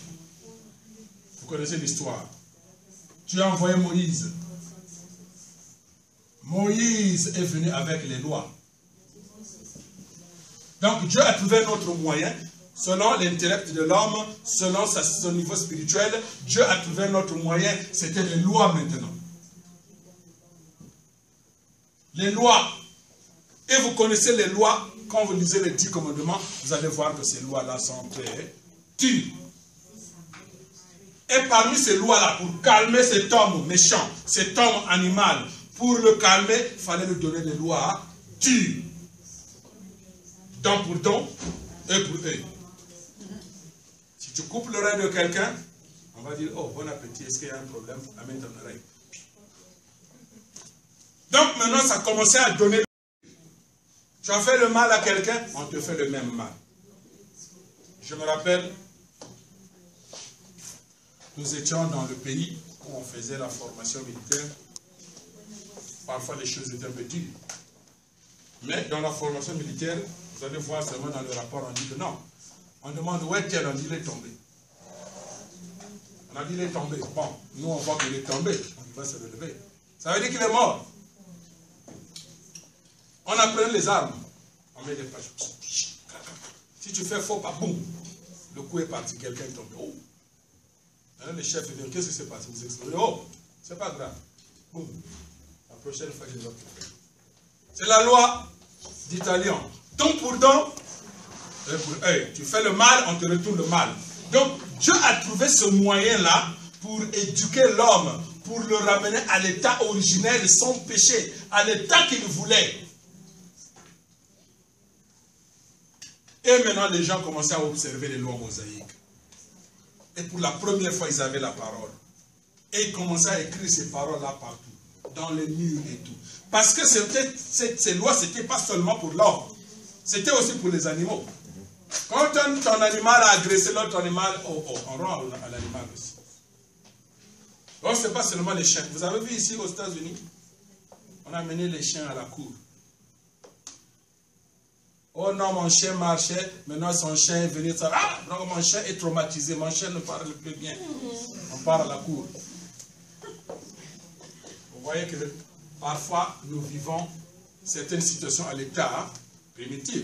vous connaissez l'histoire. Tu as envoyé Moïse. Moïse est venu avec les lois. Donc Dieu a trouvé un autre moyen, selon l'intellect de l'homme, selon son niveau spirituel. Dieu a trouvé un autre moyen, c'était les lois maintenant. Les lois. Et vous connaissez les lois, quand vous lisez les 10 commandements, vous allez voir que ces lois-là sont très dures. Et parmi ces lois-là, pour calmer cet homme méchant, cet homme animal, pour le calmer, il fallait lui donner des lois dures. Don pour don, œil pour œil. Si tu coupes l'oreille de quelqu'un, on va dire, oh, bon appétit, est-ce qu'il y a un problème? Amène ton oreille. Donc maintenant, ça commençait à donner. Tu as fait le mal à quelqu'un, on te fait le même mal. Je me rappelle, nous étions dans le pays où on faisait la formation militaire. Parfois, les choses étaient un peu dures. Mais dans la formation militaire, vous allez voir seulement dans le rapport, on dit que non. On demande où est-il, on dit il est tombé. On a dit il est tombé. Bon, nous on voit qu'il est tombé, on va se relever. Ça veut dire qu'il est mort. On apprend les armes, on met des pages. Si tu fais faux pas, boum, le coup est parti, quelqu'un est tombé. Oh. Maintenant le chef vient, qu'est-ce qui s'est passé? Vous expliquez, oh, c'est pas grave. Boum. La prochaine fois, je vais faire. C'est la loi d'Italien. Don pour don, œil pour œil. Tu fais le mal, on te retourne le mal. Donc, Dieu a trouvé ce moyen-là pour éduquer l'homme, pour le ramener à l'état originel sans péché, à l'état qu'il voulait. Et maintenant, les gens commençaient à observer les lois mosaïques. Et pour la première fois, ils avaient la parole. Et ils commençaient à écrire ces paroles-là partout, dans les murs et tout. Parce que ces lois, ce n'était pas seulement pour l'homme, c'était aussi pour les animaux. Quand ton animal a agressé l'autre animal, on rend à l'animal aussi. Donc, ce n'est pas seulement les chiens. Vous avez vu ici aux États-Unis, on a mené les chiens à la cour. Oh non, mon chien marchait, maintenant son chien est venu. Ah, non, mon chien est traumatisé, mon chien ne parle plus bien. On part à la cour. Vous voyez que parfois nous vivons certaines situations à l'état primitif.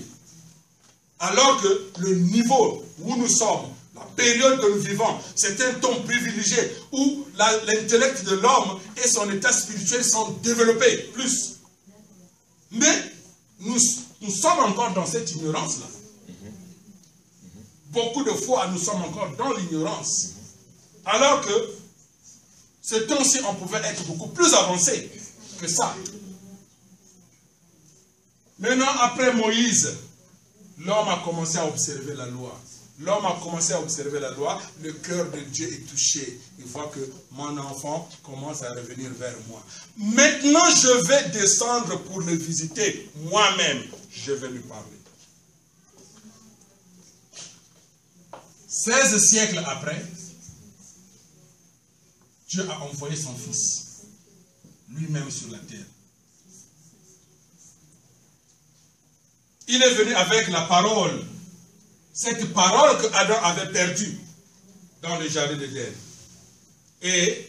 Alors que le niveau où nous sommes, la période que nous vivons, c'est un temps privilégié où l'intellect de l'homme et son état spirituel sont développés plus. Mais nous sommes encore dans cette ignorance-là. Beaucoup de fois, nous sommes encore dans l'ignorance. Alors que ce temps-ci, on pouvait être beaucoup plus avancé que ça. Maintenant, après Moïse, l'homme a commencé à observer la loi. L'homme a commencé à observer la loi. Le cœur de Dieu est touché. Il voit que mon enfant commence à revenir vers moi. Maintenant, je vais descendre pour le visiter. Moi-même, je vais lui parler. 16 siècles après, Dieu a envoyé son Fils, lui-même sur la terre. Il est venu avec la parole. Cette parole que Adam avait perdue dans le jardin d'Éden. Et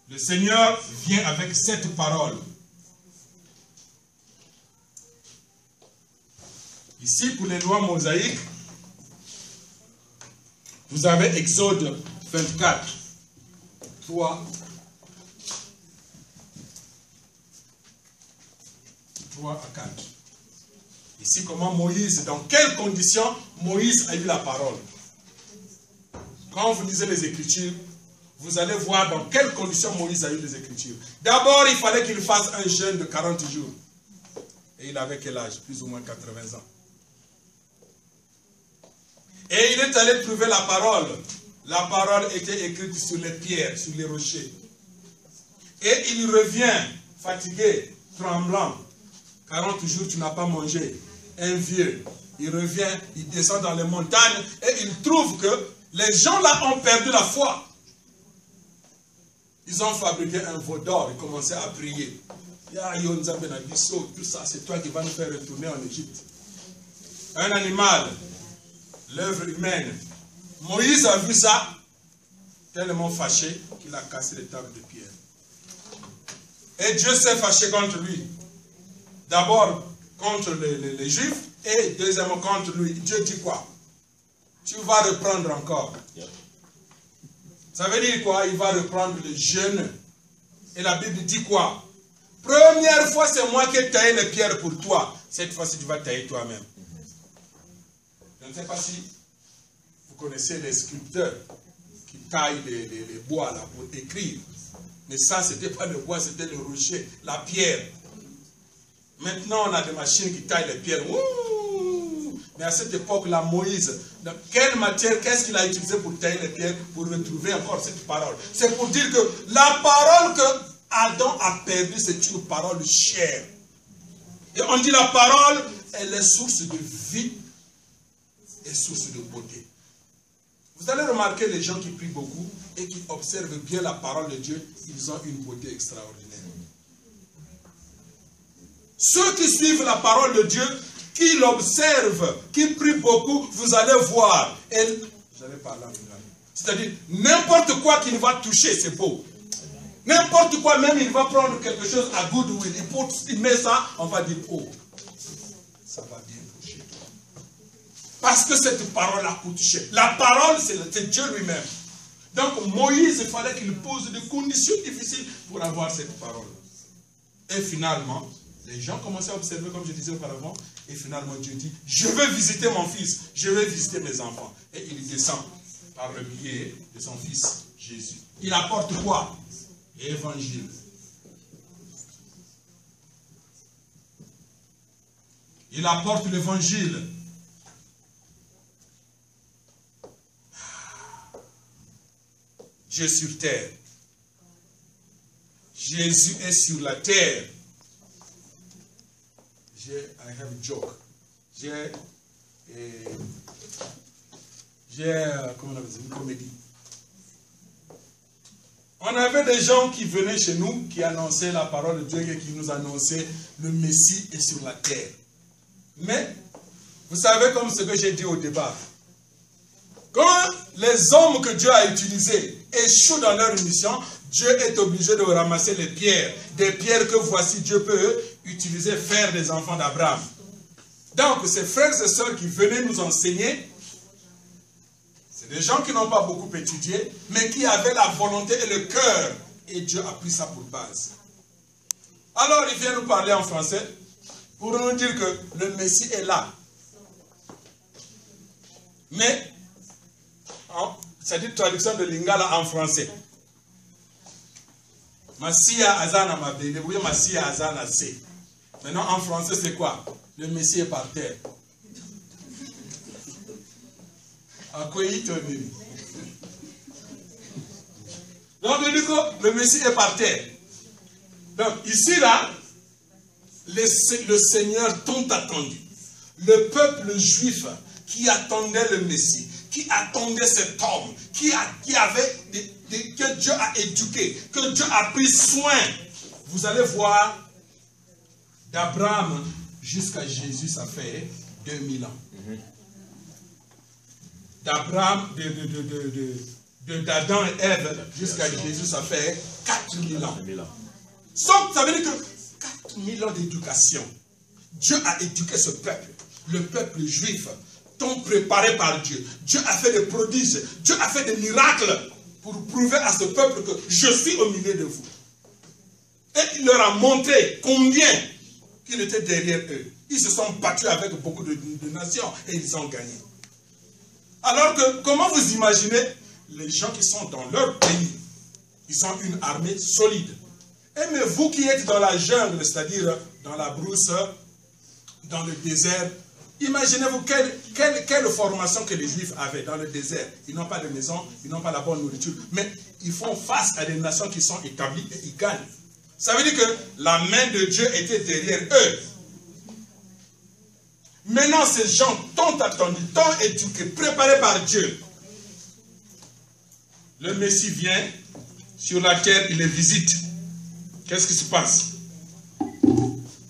le Seigneur vient avec cette parole. Ici, pour les lois mosaïques, vous avez Exode 24, 3 à 4. Ici, comment Moïse, dans quelles conditions Moïse a eu la parole. Quand vous lisez les Écritures, vous allez voir dans quelles conditions Moïse a eu les Écritures. D'abord, il fallait qu'il fasse un jeûne de 40 jours. Et il avait quel âge? Plus ou moins 80 ans. Et il est allé trouver la parole. La parole était écrite sur les pierres, sur les rochers. Et il revient fatigué, tremblant. 40 jours, tu n'as pas mangé. Un vieux, il revient, il descend dans les montagnes et il trouve que les gens là ont perdu la foi. Ils ont fabriqué un veau d'or et commencé à prier. Tout ça, c'est toi qui vas nous faire retourner en Égypte. Un animal, l'œuvre humaine. Moïse a vu ça, tellement fâché qu'il a cassé les tables de pierre. Et Dieu s'est fâché contre lui. D'abord contre les Juifs et deuxièmement contre lui. Dieu dit quoi? Tu vas reprendre encore. Ça veut dire quoi? Il va reprendre le jeûne. Et la Bible dit quoi? Première fois, c'est moi qui ai taillé les pierres pour toi. Cette fois-ci, tu vas tailler toi-même. Je ne sais pas si vous connaissez les sculpteurs qui taillent les bois là pour écrire. Mais ça, ce n'était pas le bois, c'était le rocher, la pierre. Maintenant, on a des machines qui taillent les pierres. Ouh! Mais à cette époque-là, Moïse, dans quelle matière, qu'est-ce qu'il a utilisé pour tailler les pierres, pour retrouver encore cette parole? C'est pour dire que la parole que Adam a perdu, c'est une parole chère. Et on dit la parole, elle est source de vie et source de beauté. Vous allez remarquer les gens qui prient beaucoup et qui observent bien la parole de Dieu, ils ont une beauté extraordinaire. Ceux qui suivent la parole de Dieu, qui l'observent, qui prient beaucoup, vous allez voir. J'allais parler en anglais. C'est-à-dire, n'importe quoi qu'il va toucher, c'est beau. N'importe quoi, même il va prendre quelque chose à goodwill, il met ça, on va dire, oh, ça va bien toucher. Parce que cette parole a coûté cher. La parole, c'est Dieu lui-même. Donc Moïse, il fallait qu'il pose des conditions difficiles pour avoir cette parole. Et finalement, les gens commençaient à observer, comme je disais auparavant, et finalement Dieu dit, je vais visiter mon fils, je vais visiter mes enfants. Et il descend par le biais de son fils Jésus. Il apporte quoi? L'évangile. Il apporte l'évangile. Dieu sur terre. Jésus est sur la terre. I have a joke. Comment on appelle ça, une comédie. On avait des gens qui venaient chez nous, qui annonçaient la parole de Dieu et qui nous annonçaient le Messie est sur la terre. Mais, vous savez comme ce que j'ai dit au départ, quand les hommes que Dieu a utilisés échouent dans leur mission, Dieu est obligé de ramasser les pierres, des pierres que voici Dieu peut utiliser, faire des enfants d'Abraham. Donc, ces frères et sœurs qui venaient nous enseigner, c'est des gens qui n'ont pas beaucoup étudié, mais qui avaient la volonté et le cœur. Et Dieu a pris ça pour base. Alors, il vient nous parler en français pour nous dire que le Messie est là. Mais, c'est une traduction de Lingala en français. Masia Azana Mabele, oui, Masia Azana C. Maintenant, en français, c'est quoi? Le Messie est par terre. Donc, le Messie est par terre. Donc, ici, là, le Seigneur tant attendu, le peuple juif qui attendait le Messie, qui attendait cet homme, que Dieu a éduqué, que Dieu a pris soin. Vous allez voir, d'Abraham jusqu'à Jésus, ça fait 2000 ans. D'Abraham, d'Adam et Ève jusqu'à Jésus, ça fait 4000 ans. Donc, ça veut dire que 4000 ans d'éducation. Dieu a éduqué ce peuple, le peuple juif, tant préparé par Dieu. Dieu a fait des prodiges, Dieu a fait des miracles pour prouver à ce peuple que je suis au milieu de vous. Et il leur a montré combien qu'il était derrière eux. Ils se sont battus avec beaucoup de nations et ils ont gagné. Alors que, comment vous imaginez les gens qui sont dans leur pays? Ils ont une armée solide. Et mais vous qui êtes dans la jungle, c'est-à-dire dans la brousse, dans le désert, imaginez-vous quelle formation que les Juifs avaient dans le désert. Ils n'ont pas de maison, ils n'ont pas la bonne nourriture, mais ils font face à des nations qui sont établies et ils gagnent. Ça veut dire que la main de Dieu était derrière eux. Maintenant, ces gens tant attendus, tant éduqués, préparés par Dieu, le Messie vient sur la terre, il les visite. Qu'est-ce qui se passe?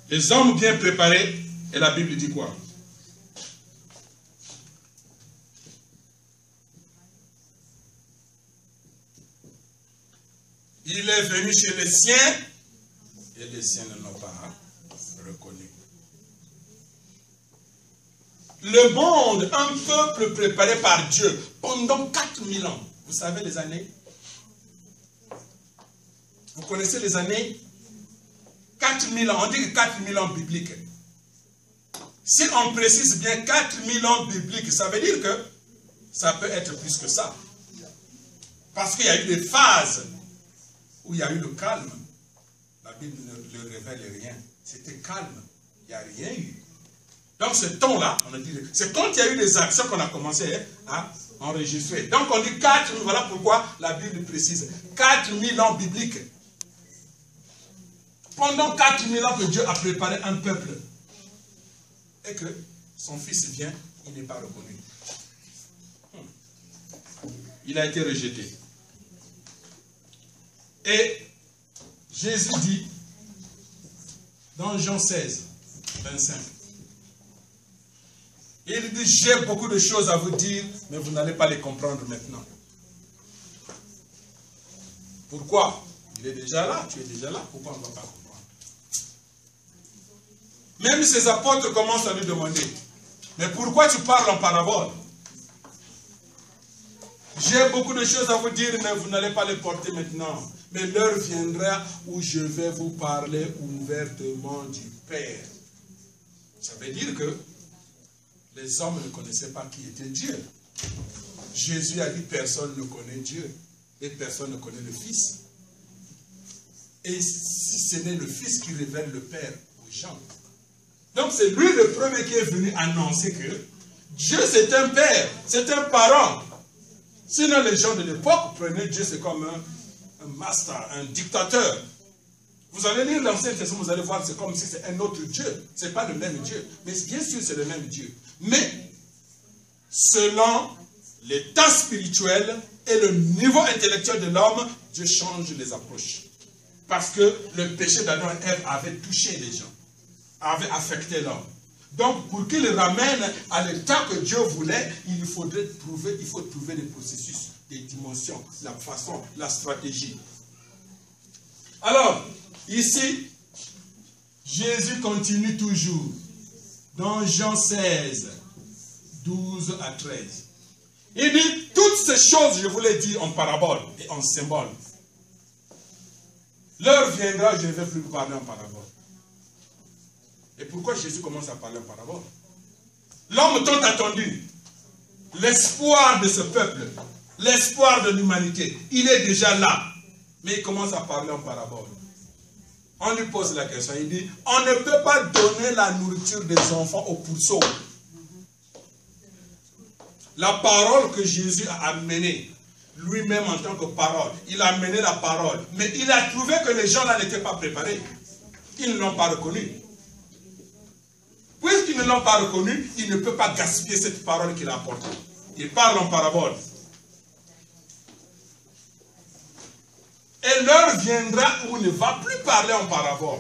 Les hommes bien préparés, et la Bible dit quoi? Il est venu chez les siens, et les siens ne l'ont pas reconnu. Le monde, un peuple préparé par Dieu pendant 4000 ans. Vous savez les années? Vous connaissez les années? 4000 ans, on dit que 4000 ans bibliques. Si on précise bien 4000 ans bibliques, ça veut dire que ça peut être plus que ça. Parce qu'il y a eu des phases où il y a eu le calme. La Bible ne révèle rien. C'était calme. Il n'y a rien eu. Donc ce temps-là, c'est quand il y a eu des actions qu'on a commencé à enregistrer. Donc on dit 4000, voilà pourquoi la Bible précise 4000 ans bibliques. pendant 4000 ans que Dieu a préparé un peuple, et que son fils vient, il n'est pas reconnu. Il a été rejeté. Et Jésus dit, dans Jean 16, 25, il dit, j'ai beaucoup de choses à vous dire, mais vous n'allez pas les comprendre maintenant. Pourquoi? Il est déjà là, tu es déjà là, pourquoi on ne va pas comprendre? Même ses apôtres commencent à lui demander, mais pourquoi tu parles en parabole? J'ai beaucoup de choses à vous dire, mais vous n'allez pas les porter maintenant. Mais l'heure viendra où je vais vous parler ouvertement du Père. Ça veut dire que les hommes ne connaissaient pas qui était Dieu. Jésus a dit, personne ne connaît Dieu et personne ne connaît le Fils. Et si ce n'est le Fils qui révèle le Père aux gens. Donc c'est lui le premier qui est venu annoncer que Dieu c'est un Père, c'est un parent. Sinon les gens de l'époque prenaient Dieu c'est comme un master, un dictateur. Vous allez lire l'Ancien Testament, vous allez voir c'est comme si c'est un autre Dieu. Ce n'est pas le même Dieu. Mais bien sûr c'est le même Dieu. Mais selon l'état spirituel et le niveau intellectuel de l'homme, Dieu change les approches. Parce que le péché d'Adam et Ève avait touché les gens, avait affecté l'homme. Donc, pour qu'il ramène à l'état que Dieu voulait, il faut trouver des processus, des dimensions, la façon, la stratégie. Alors, ici, Jésus continue toujours. Dans Jean 16, 12 à 13. Il dit, toutes ces choses, je vous les dis en parabole et en symbole. L'heure viendra, je ne vais plus parler en parabole. Et pourquoi Jésus commence à parler en parabole? L'homme tant attendu, l'espoir de ce peuple, l'espoir de l'humanité, il est déjà là. Mais il commence à parler en parabole. On lui pose la question, il dit, on ne peut pas donner la nourriture des enfants aux pourceaux. La parole que Jésus a amenée, lui-même en tant que parole, il a amené la parole. Mais il a trouvé que les gens là n'étaient pas préparés. Ils ne l'ont pas reconnu. Puisqu'ils ne l'ont pas reconnu, il ne peut pas gaspiller cette parole qu'il a apportée. Il parle en parabole. Et l'heure viendra où il ne va plus parler en parabole.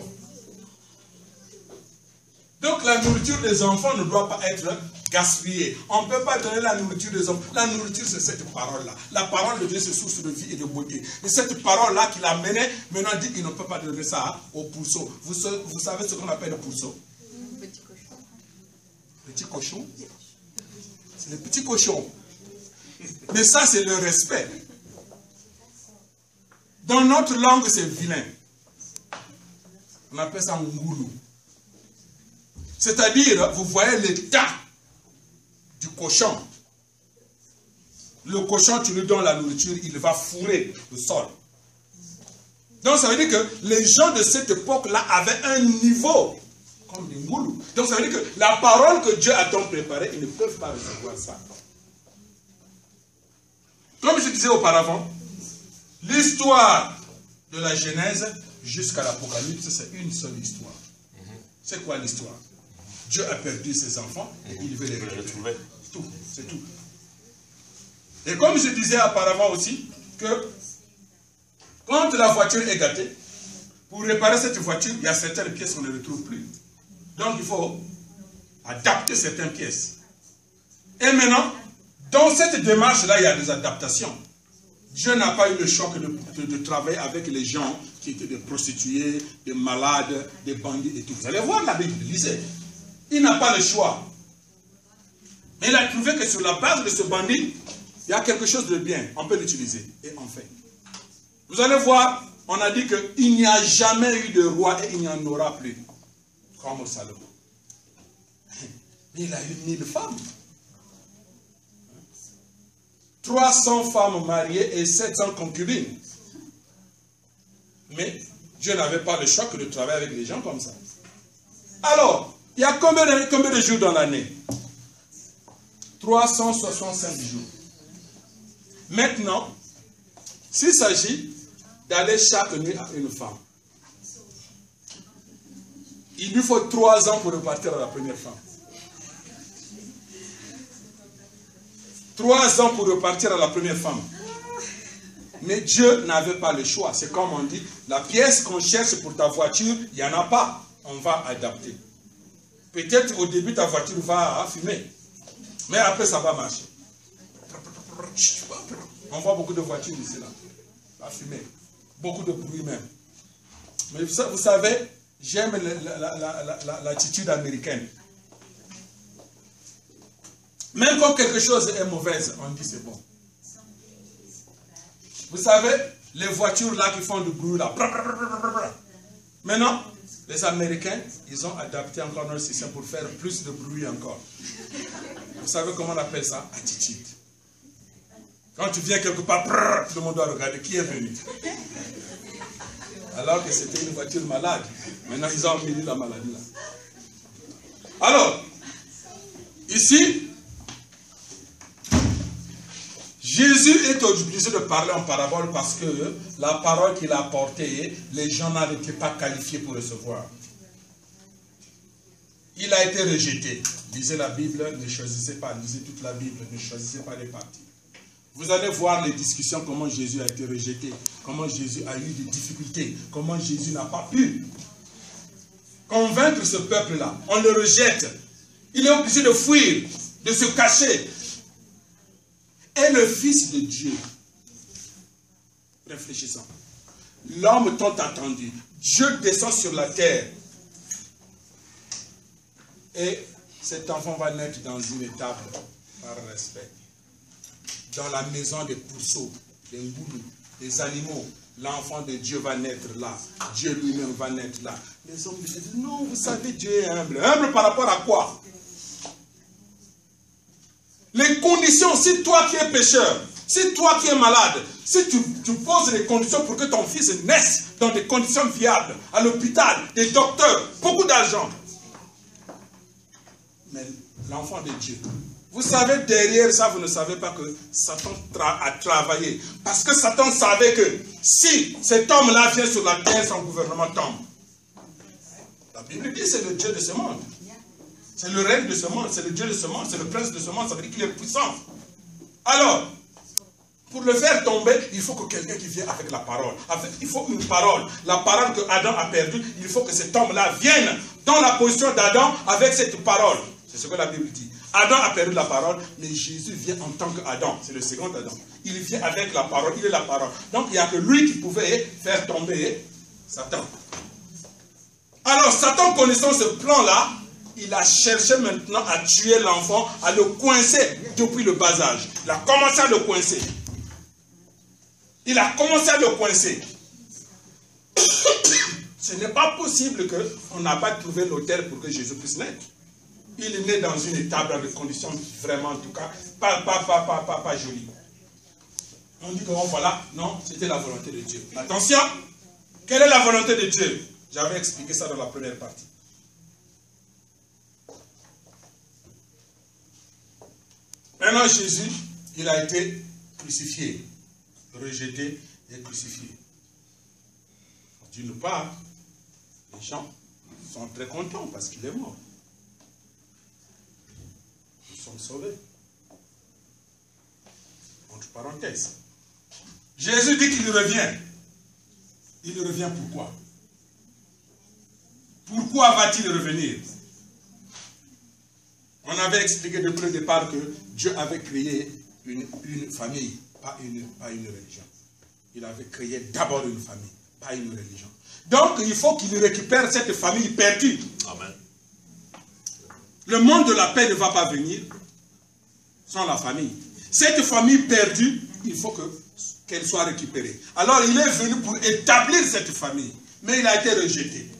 Donc la nourriture des enfants ne doit pas être gaspillée. On ne peut pas donner la nourriture des enfants. La nourriture, c'est cette parole-là. La parole de Dieu, c'est source de vie et de beauté. Et cette parole-là qu'il a menée, maintenant dit qu'il ne peut pas donner ça aux pourceaux. Vous savez ce qu'on appelle le pourceau? Petit cochon. Petit cochon? C'est le petit cochon. Mais ça, c'est le respect. Dans notre langue, c'est vilain. On appelle ça ngoulou. C'est-à-dire, vous voyez l'état du cochon. Le cochon, tu lui donnes la nourriture, il va fourrer le sol. Donc ça veut dire que les gens de cette époque-là avaient un niveau comme des ngoulous. Donc ça veut dire que la parole que Dieu a donc préparée, ils ne peuvent pas recevoir ça. Comme je disais auparavant, l'histoire de la Genèse jusqu'à l'Apocalypse, c'est une seule histoire. C'est quoi l'histoire? Dieu a perdu ses enfants et il veut les retrouver. Tout, c'est tout. Et comme je disais auparavant aussi, que quand la voiture est gâtée, pour réparer cette voiture, il y a certaines pièces qu'on ne retrouve plus. Donc il faut adapter certaines pièces. Et maintenant, dans cette démarche-là, il y a des adaptations. Dieu n'a pas eu le choix de travailler avec les gens qui étaient des prostituées, des malades, des bandits et tout. Vous allez voir la Bible, lisez. Il n'a pas le choix. Mais il a trouvé que sur la base de ce bandit, il y a quelque chose de bien. On peut l'utiliser. Et on fait. Vous allez voir, on a dit qu'il n'y a jamais eu de roi et il n'y en aura plus. Comme Salomon. Mais il a eu 1000 femmes. 300 femmes mariées et 700 concubines. Mais Dieu n'avait pas le choix que de travailler avec des gens comme ça. Alors, il y a combien de jours dans l'année? 365 jours. Maintenant, s'il s'agit d'aller chaque nuit à une femme, Il lui faut 3 ans pour repartir à la première femme. 3 ans pour repartir à la première femme. Mais Dieu n'avait pas le choix. C'est comme on dit, la pièce qu'on cherche pour ta voiture, il n'y en a pas. On va adapter. Peut-être au début, ta voiture va fumer. Mais après, ça va marcher. On voit beaucoup de voitures ici, là. Va fumer. Beaucoup de bruit même. Mais vous savez, j'aime l'attitude américaine. Même quand quelque chose est mauvaise, on dit c'est bon. Vous savez, les voitures là qui font du bruit là. Maintenant, les Américains, ils ont adapté encore leur système pour faire plus de bruit encore. Vous savez comment on appelle ça? Attitude. Quand tu viens quelque part, tout le monde doit regarder qui est venu. Alors que c'était une voiture malade. Maintenant, ils ont mis la maladie là. Alors, ici, Jésus est obligé de parler en parabole parce que la parole qu'il a apportée, les gens n'étaient pas qualifiés pour recevoir. Il a été rejeté. Lisez la Bible, ne choisissez pas, lisez toute la Bible, ne choisissez pas les parties. Vous allez voir les discussions, comment Jésus a été rejeté, comment Jésus a eu des difficultés, comment Jésus n'a pas pu convaincre ce peuple-là. On le rejette. Il est obligé de fuir, de se cacher. Et le Fils de Dieu, réfléchissons, l'homme tant attendu, Dieu descend sur la terre et cet enfant va naître dans une étable par respect. Dans la maison des pourceaux, des ngoulous, des animaux, l'enfant de Dieu va naître là. Dieu lui-même va naître là. Les hommes disent, non, vous savez, Dieu est humble. Humble par rapport à quoi? Les conditions, si toi qui es pécheur, si toi qui es malade, si tu poses les conditions pour que ton fils naisse dans des conditions viables, à l'hôpital, des docteurs, beaucoup d'argent. Mais l'enfant de Dieu, vous savez, derrière ça, vous ne savez pas que Satan a travaillé. Parce que Satan savait que si cet homme-là vient sur la terre, son gouvernement tombe. La Bible dit que c'est le Dieu de ce monde. C'est le règne de ce monde, c'est le Dieu de ce monde, c'est le prince de ce monde, ça veut dire qu'il est puissant. Alors, pour le faire tomber, il faut que quelqu'un qui vienne avec la parole. Il faut une parole. La parole que Adam a perdue, il faut que cet homme-là vienne dans la position d'Adam avec cette parole. C'est ce que la Bible dit. Adam a perdu la parole, mais Jésus vient en tant qu'Adam. C'est le second Adam. Il vient avec la parole, il est la parole. Donc il n'y a que lui qui pouvait faire tomber Satan. Alors Satan, connaissant ce plan-là, il a cherché maintenant à tuer l'enfant, à le coincer depuis le bas âge. Il a commencé à le coincer. Il a commencé à le coincer. Ce n'est pas possible qu'on n'a pas trouvé l'autel pour que Jésus puisse naître. Il est né dans une étable, dans des conditions vraiment, en tout cas, pas jolies. On dit que oh, voilà, non, c'était la volonté de Dieu. Attention, quelle est la volonté de Dieu? J'avais expliqué ça dans la première partie. Maintenant, Jésus, il a été crucifié, rejeté et crucifié. D'une part, les gens sont très contents parce qu'il est mort. Nous sommes sauvés. Entre parenthèses. Jésus dit qu'il revient. Il revient pourquoi? Pourquoi va-t-il revenir? On avait expliqué depuis le départ que Dieu avait créé une famille, pas une religion. Il avait créé d'abord une famille, pas une religion. Donc, il faut qu'il récupère cette famille perdue. Amen. Le monde de la paix ne va pas venir sans la famille. Cette famille perdue, il faut qu'elle soit récupérée. Alors, il est venu pour établir cette famille, mais il a été rejeté.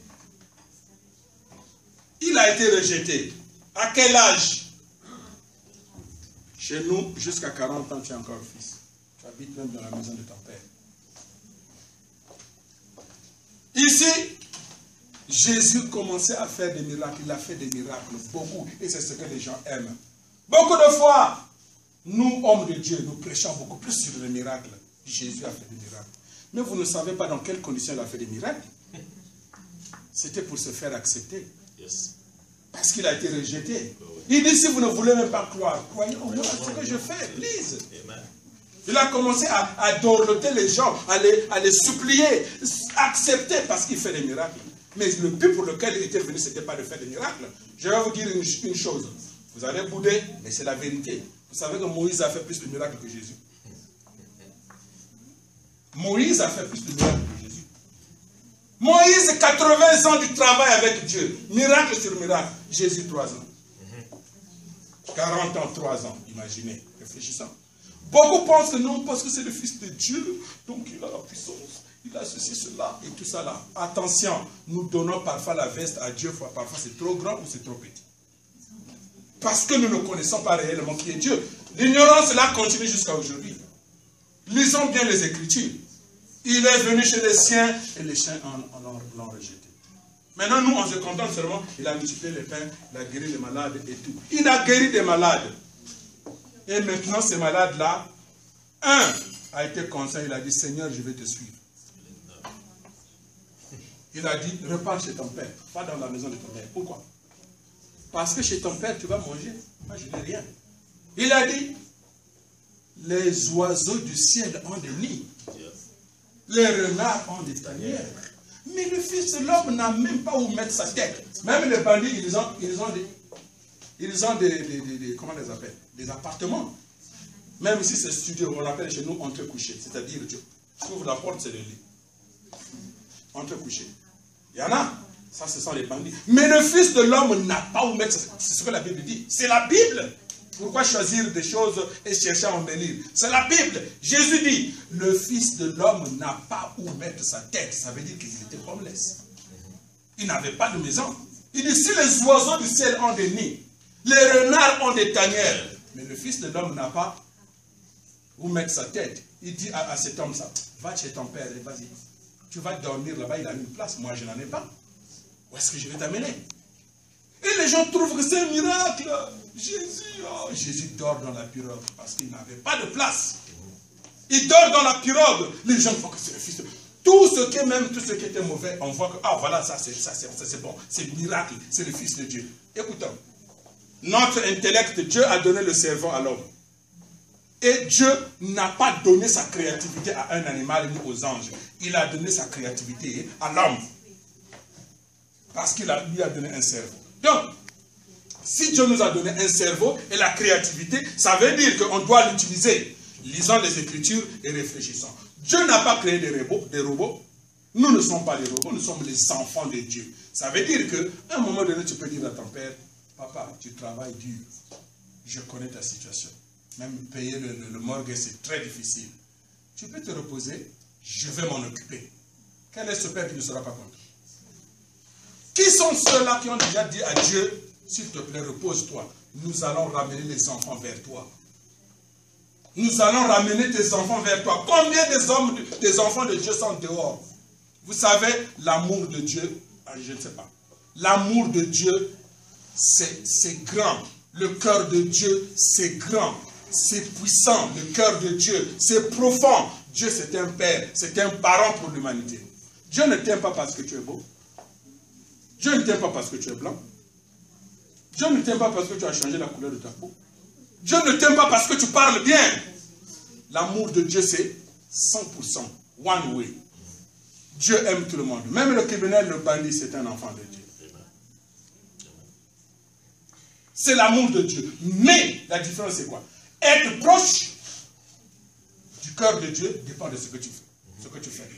Il a été rejeté. À quel âge? Chez nous, jusqu'à 40 ans, tu es encore fils. Tu habites même dans la maison de ton père. Ici, Jésus commençait à faire des miracles. Il a fait des miracles, beaucoup. Et c'est ce que les gens aiment. Beaucoup de fois, nous, hommes de Dieu, nous prêchons beaucoup plus sur les miracles. Jésus a fait des miracles. Mais vous ne savez pas dans quelles conditions il a fait des miracles. c'était pour se faire accepter. Yes. Parce qu'il a été rejeté. Il dit, si vous ne voulez même pas croire, croyez en moi, ce que je fais, please. Amen. Il a commencé à dorloter les gens, à les supplier, accepter parce qu'il fait des miracles. Mais le but pour lequel il était venu, ce n'était pas de faire des miracles. Je vais vous dire une chose. Vous allez bouder, mais c'est la vérité. Vous savez que Moïse a fait plus de miracles que Jésus. Moïse a fait plus de miracles que Jésus. Moïse, 80 ans du travail avec Dieu. Miracle sur miracle. Jésus, 3 ans. 40 ans, 3 ans. Imaginez, réfléchissons. Beaucoup pensent que non, parce que c'est le Fils de Dieu, donc il a la puissance, il a ceci, cela, et tout ça là. Attention, nous donnons parfois la veste à Dieu, parfois c'est trop grand ou c'est trop petit. Parce que nous ne connaissons pas réellement qui est Dieu. L'ignorance là continue jusqu'à aujourd'hui. Lisons bien les Écritures. Il est venu chez les siens, et les siens l'ont rejeté. Maintenant, nous, on se contente seulement, il a multiplié les pains, il a guéri les malades et tout. Il a guéri des malades. Et maintenant, ces malades-là, un a été conscient, il a dit, Seigneur, je vais te suivre. Il a dit, repars chez ton père, va dans la maison de ton père. Pourquoi? Parce que chez ton père, tu vas manger. Moi, je n'ai rien. Il a dit, les oiseaux du ciel ont des nids. Les renards ont des tanières. Mais le Fils de l'homme n'a même pas où mettre sa tête. Même les bandits, ils ont des comment on les appelle? Des appartements. Même si c'est studio, on appelle chez nous entrecouché. C'est-à-dire, tu ouvres la porte, c'est le lit. Entrecouché. Il y en a. Ça, ce sont les bandits. Mais le Fils de l'homme n'a pas où mettre. C'est ce que la Bible dit. C'est la Bible. Pourquoi choisir des choses et chercher à embellir? C'est la Bible. Jésus dit, le Fils de l'homme n'a pas où mettre sa tête. Ça veut dire qu'il était homeless. Il n'avait pas de maison. Il dit, si les oiseaux du ciel ont des nids, les renards ont des tanières, mais le Fils de l'homme n'a pas où mettre sa tête. Il dit à cet homme ça, va chez ton père et vas-y. Tu vas dormir là-bas, il a une place. Moi, je n'en ai pas. Où est-ce que je vais t'amener? Et les gens trouvent que c'est un miracle. Jésus, oh, Jésus dort dans la pirogue parce qu'il n'avait pas de place. Il dort dans la pirogue. Les gens voient que c'est le Fils de Dieu. Tout ce qui était mauvais, on voit que, ah voilà, ça c'est bon. C'est le miracle, c'est le Fils de Dieu. Écoutons. Notre intellect, Dieu a donné le cerveau à l'homme. Et Dieu n'a pas donné sa créativité à un animal ni aux anges. Il a donné sa créativité à l'homme. Parce qu'il lui a donné un cerveau. Donc, si Dieu nous a donné un cerveau et la créativité, ça veut dire qu'on doit l'utiliser. Lisons les Écritures et réfléchissons. Dieu n'a pas créé des robots. Nous ne sommes pas des robots, nous sommes les enfants de Dieu. Ça veut dire qu'à un moment donné, tu peux dire à ton père, papa, tu travailles dur. Je connais ta situation. Même payer le morgue, c'est très difficile. Tu peux te reposer, je vais m'en occuper. Quel est ce père qui ne sera pas content? Qui sont ceux-là qui ont déjà dit à Dieu, s'il te plaît, repose-toi. Nous allons ramener les enfants vers toi. Nous allons ramener tes enfants vers toi. Combien des enfants de Dieu sont dehors? Vous savez, l'amour de Dieu, je ne sais pas. L'amour de Dieu, c'est grand. Le cœur de Dieu, c'est grand. C'est puissant. Le cœur de Dieu, c'est profond. Dieu, c'est un père. C'est un parent pour l'humanité. Dieu ne t'aime pas parce que tu es beau. Dieu ne t'aime pas parce que tu es blanc. Dieu ne t'aime pas parce que tu as changé la couleur de ta peau. Dieu ne t'aime pas parce que tu parles bien. L'amour de Dieu, c'est 100%. One way. Dieu aime tout le monde. Même le criminel, le bandit, c'est un enfant de Dieu. C'est l'amour de Dieu. Mais la différence, c'est quoi? Être proche du cœur de Dieu dépend de ce que tu fais. Ce que tu fais.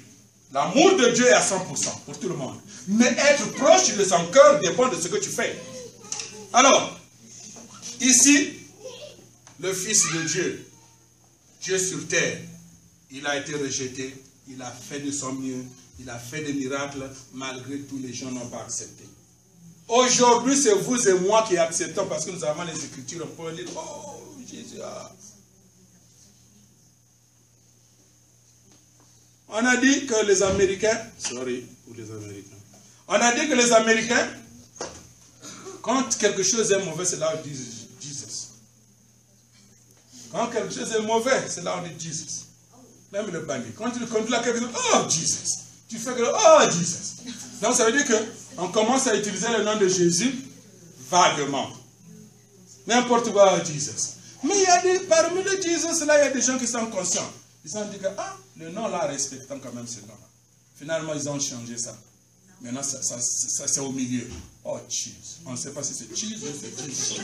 L'amour de Dieu est à 100% pour tout le monde. Mais être proche de son cœur dépend de ce que tu fais. Alors, ici, le Fils de Dieu, Dieu sur terre, il a été rejeté, il a fait de son mieux, il a fait des miracles, malgré tout, les gens n'ont pas accepté. Aujourd'hui, c'est vous et moi qui acceptons parce que nous avons les Écritures, on peut lire, oh, Jésus a... On a dit que les Américains, on a dit que les Américains, quand quelque chose est mauvais, c'est là où ils disent Jesus. Quand quelque chose est mauvais, c'est là où on dit Jesus. Même le bandit. Quand tu conduis la quelqu'un, oh Jesus. Tu fais que, oh Jesus. Donc ça veut dire que on commence à utiliser le nom de Jésus vaguement. N'importe quoi, Jesus. Mais il y a parmi les Jesus, là, il y a des gens qui sont conscients. Ils ont dit que, le nom là, respectant quand même ce nom-là. Finalement, ils ont changé ça. Maintenant, ça c'est au milieu. Oh, cheese. On ne sait pas si c'est cheese ou c'est cheese.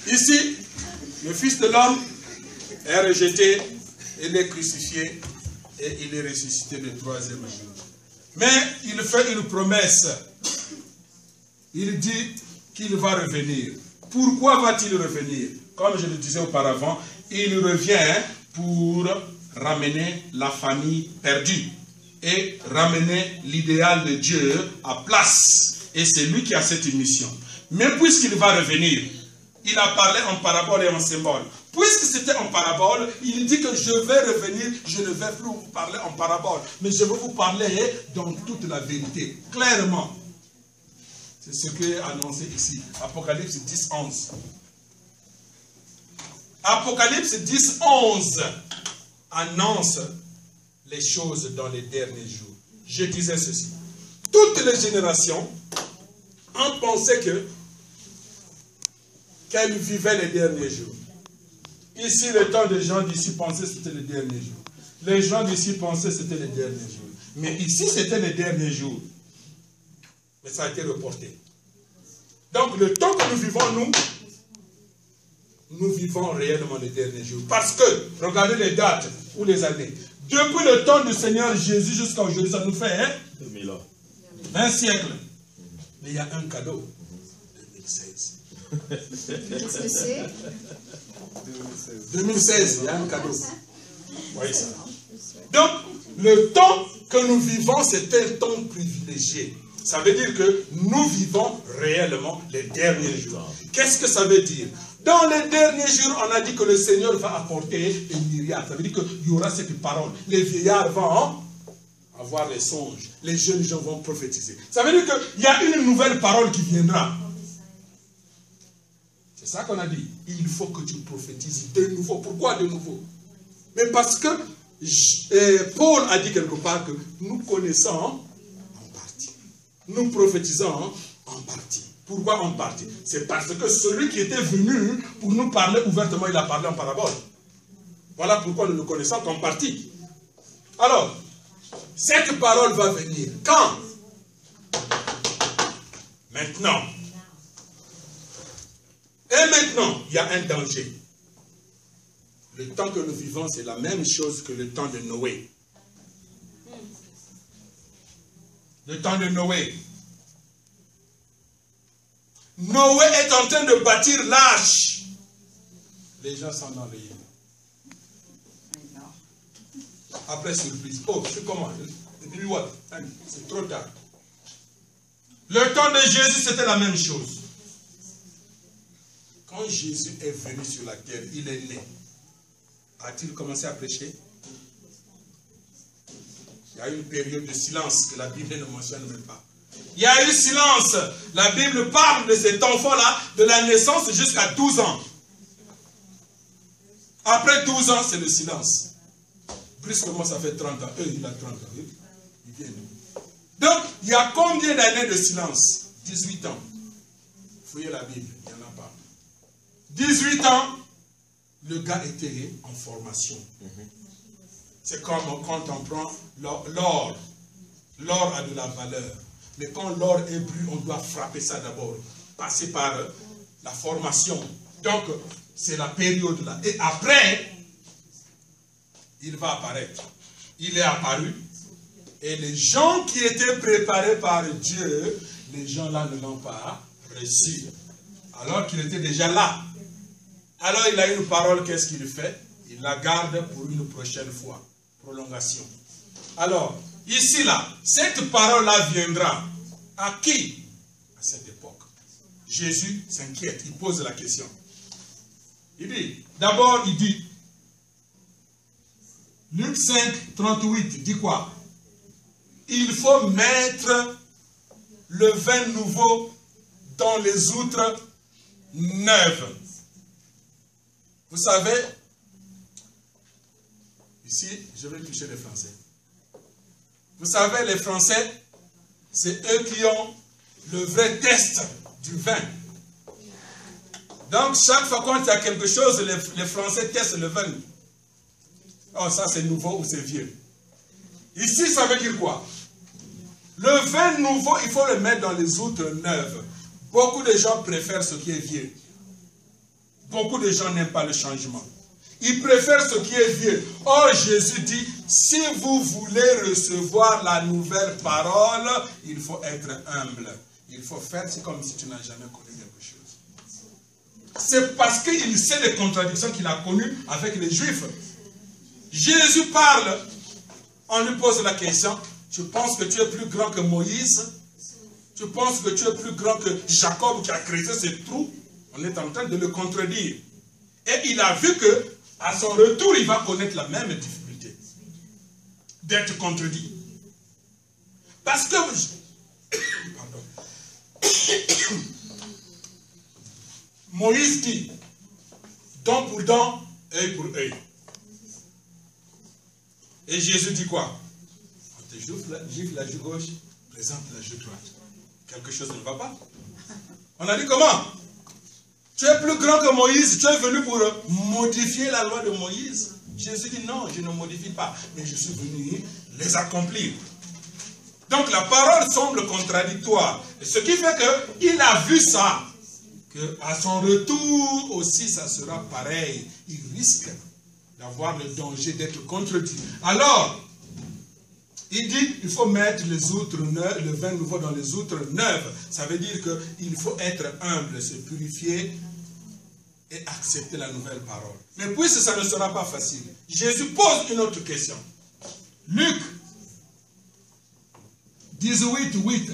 Ici, le Fils de l'homme est rejeté, il est crucifié et il est ressuscité le 3e jour. Mais il fait une promesse. Il dit qu'il va revenir. Pourquoi va-t-il revenir? Comme je le disais auparavant, il revient pour ramener la famille perdue et ramener l'idéal de Dieu à place. Et c'est lui qui a cette mission. Mais puisqu'il va revenir, il a parlé en parabole et en symbole. Puisque c'était en parabole, il dit que je vais revenir, je ne vais plus vous parler en parabole, mais je vais vous parler dans toute la vérité, clairement. C'est ce qui est annoncé ici. Apocalypse 10, 11. Apocalypse 10, 11 annonce les choses dans les derniers jours. Je disais ceci. Toutes les générations ont pensé qu'elles vivaient les derniers jours. Ici, le temps des gens d'ici pensaient que c'était les derniers jours. Les gens d'ici pensaient que c'était les derniers jours. Mais ici, c'était les derniers jours. Mais ça a été reporté. Donc, le temps que nous vivons, nous vivons réellement les derniers jours. Parce que, regardez les dates ou les années. Depuis le temps du Seigneur Jésus jusqu'à aujourd'hui, ça nous fait 2000 ans. 20 siècles. Mais il y a un cadeau. 2016. Qu'est-ce que c'est? 2016, il y a un cadeau. Voyez ça. Donc, le temps que nous vivons, c'est un temps privilégié. Ça veut dire que nous vivons réellement les derniers jours. Qu'est-ce que ça veut dire? Dans les derniers jours, on a dit que le Seigneur va apporter une myriade. Ça veut dire qu'il y aura cette parole. Les vieillards vont avoir les songes. Les jeunes gens vont prophétiser. Ça veut dire qu'il y a une nouvelle parole qui viendra. C'est ça qu'on a dit. Il faut que tu prophétises de nouveau. Pourquoi de nouveau? Mais parce que Paul a dit quelque part que nous connaissons en partie. Nous prophétisons en partie. Pourquoi en partie? C'est parce que celui qui était venu pour nous parler ouvertement, il a parlé en parabole. Voilà pourquoi nous ne connaissons qu'en partie. Alors, cette parole va venir. Quand? Maintenant. Et maintenant, il y a un danger. Le temps que nous vivons, c'est la même chose que le temps de Noé. Le temps de Noé. Noé est en train de bâtir l'arche. Les gens sont dans les îles. Après surprise. Oh, c'est comment? C'est trop tard. Le temps de Jésus, c'était la même chose. Quand Jésus est venu sur la terre, il est né. A-t-il commencé à prêcher? Il y a eu une période de silence que la Bible ne mentionne même pas. Il y a eu silence. La Bible parle de cet enfant-là, de la naissance jusqu'à 12 ans. Après 12 ans, c'est le silence. Brusquement, ça fait 30 ans. Il a 30 ans. Il vient. Donc, il y a combien d'années de silence? 18 ans. Fouillez la Bible, il n'y en a pas. 18 ans, le gars était en formation. C'est comme quand on prend l'or. L'or a de la valeur. Mais quand l'or est brut, on doit frapper ça d'abord. Passer par la formation. Donc, c'est la période là. Et après, il va apparaître. Il est apparu. Et les gens qui étaient préparés par Dieu, les gens là ne l'ont pas reçu. Alors qu'il était déjà là. Alors il a une parole, qu'est-ce qu'il fait? Il la garde pour une prochaine fois. Prolongation. Alors, ici là, cette parole-là viendra. À qui? À cette époque. Jésus s'inquiète, il pose la question. Il dit, d'abord il dit, Luc 5, 38, dit quoi? Il faut mettre le vin nouveau dans les outres neuves. Vous savez, ici, je vais toucher les Français. Vous savez, les Français, c'est eux qui ont le vrai test du vin. Donc, chaque fois qu'il y a quelque chose, les Français testent le vin. Oh, ça c'est nouveau ou c'est vieux. Ici, ça veut dire quoi? Le vin nouveau, il faut le mettre dans les outres neuves. Beaucoup de gens préfèrent ce qui est vieux. Beaucoup de gens n'aiment pas le changement. Ils préfèrent ce qui est vieux. Or, Jésus dit, si vous voulez recevoir la nouvelle parole, il faut être humble. Il faut faire, c'est comme si tu n'as jamais connu quelque chose. C'est parce qu'il sait les contradictions qu'il a connues avec les Juifs. Jésus parle, on lui pose la question, tu penses que tu es plus grand que Moïse? Tu penses que tu es plus grand que Jacob qui a creusé ce trou? On est en train de le contredire. Et il a vu que à son retour, il va connaître la même difficulté d'être contredit. Parce que... Pardon. Moïse dit, dent pour dent, œil pour œil. Et Jésus dit quoi? On te gifle la joue gauche, présente la joue droite. Quelque chose ne va pas. On a dit comment? Tu es plus grand que Moïse, tu es venu pour modifier la loi de Moïse. Jésus dit non, je ne modifie pas, mais je suis venu les accomplir. Donc la parole semble contradictoire. Et ce qui fait qu'il a vu ça, qu'à son retour aussi ça sera pareil. Il risque d'avoir le danger d'être contredit. Alors, il dit il faut mettre les outres neuves, le vin nouveau dans les outres neuves. Ça veut dire qu'il faut être humble, se purifier et accepter la nouvelle parole. Mais puisque ça ne sera pas facile, Jésus pose une autre question. Luc 18:8.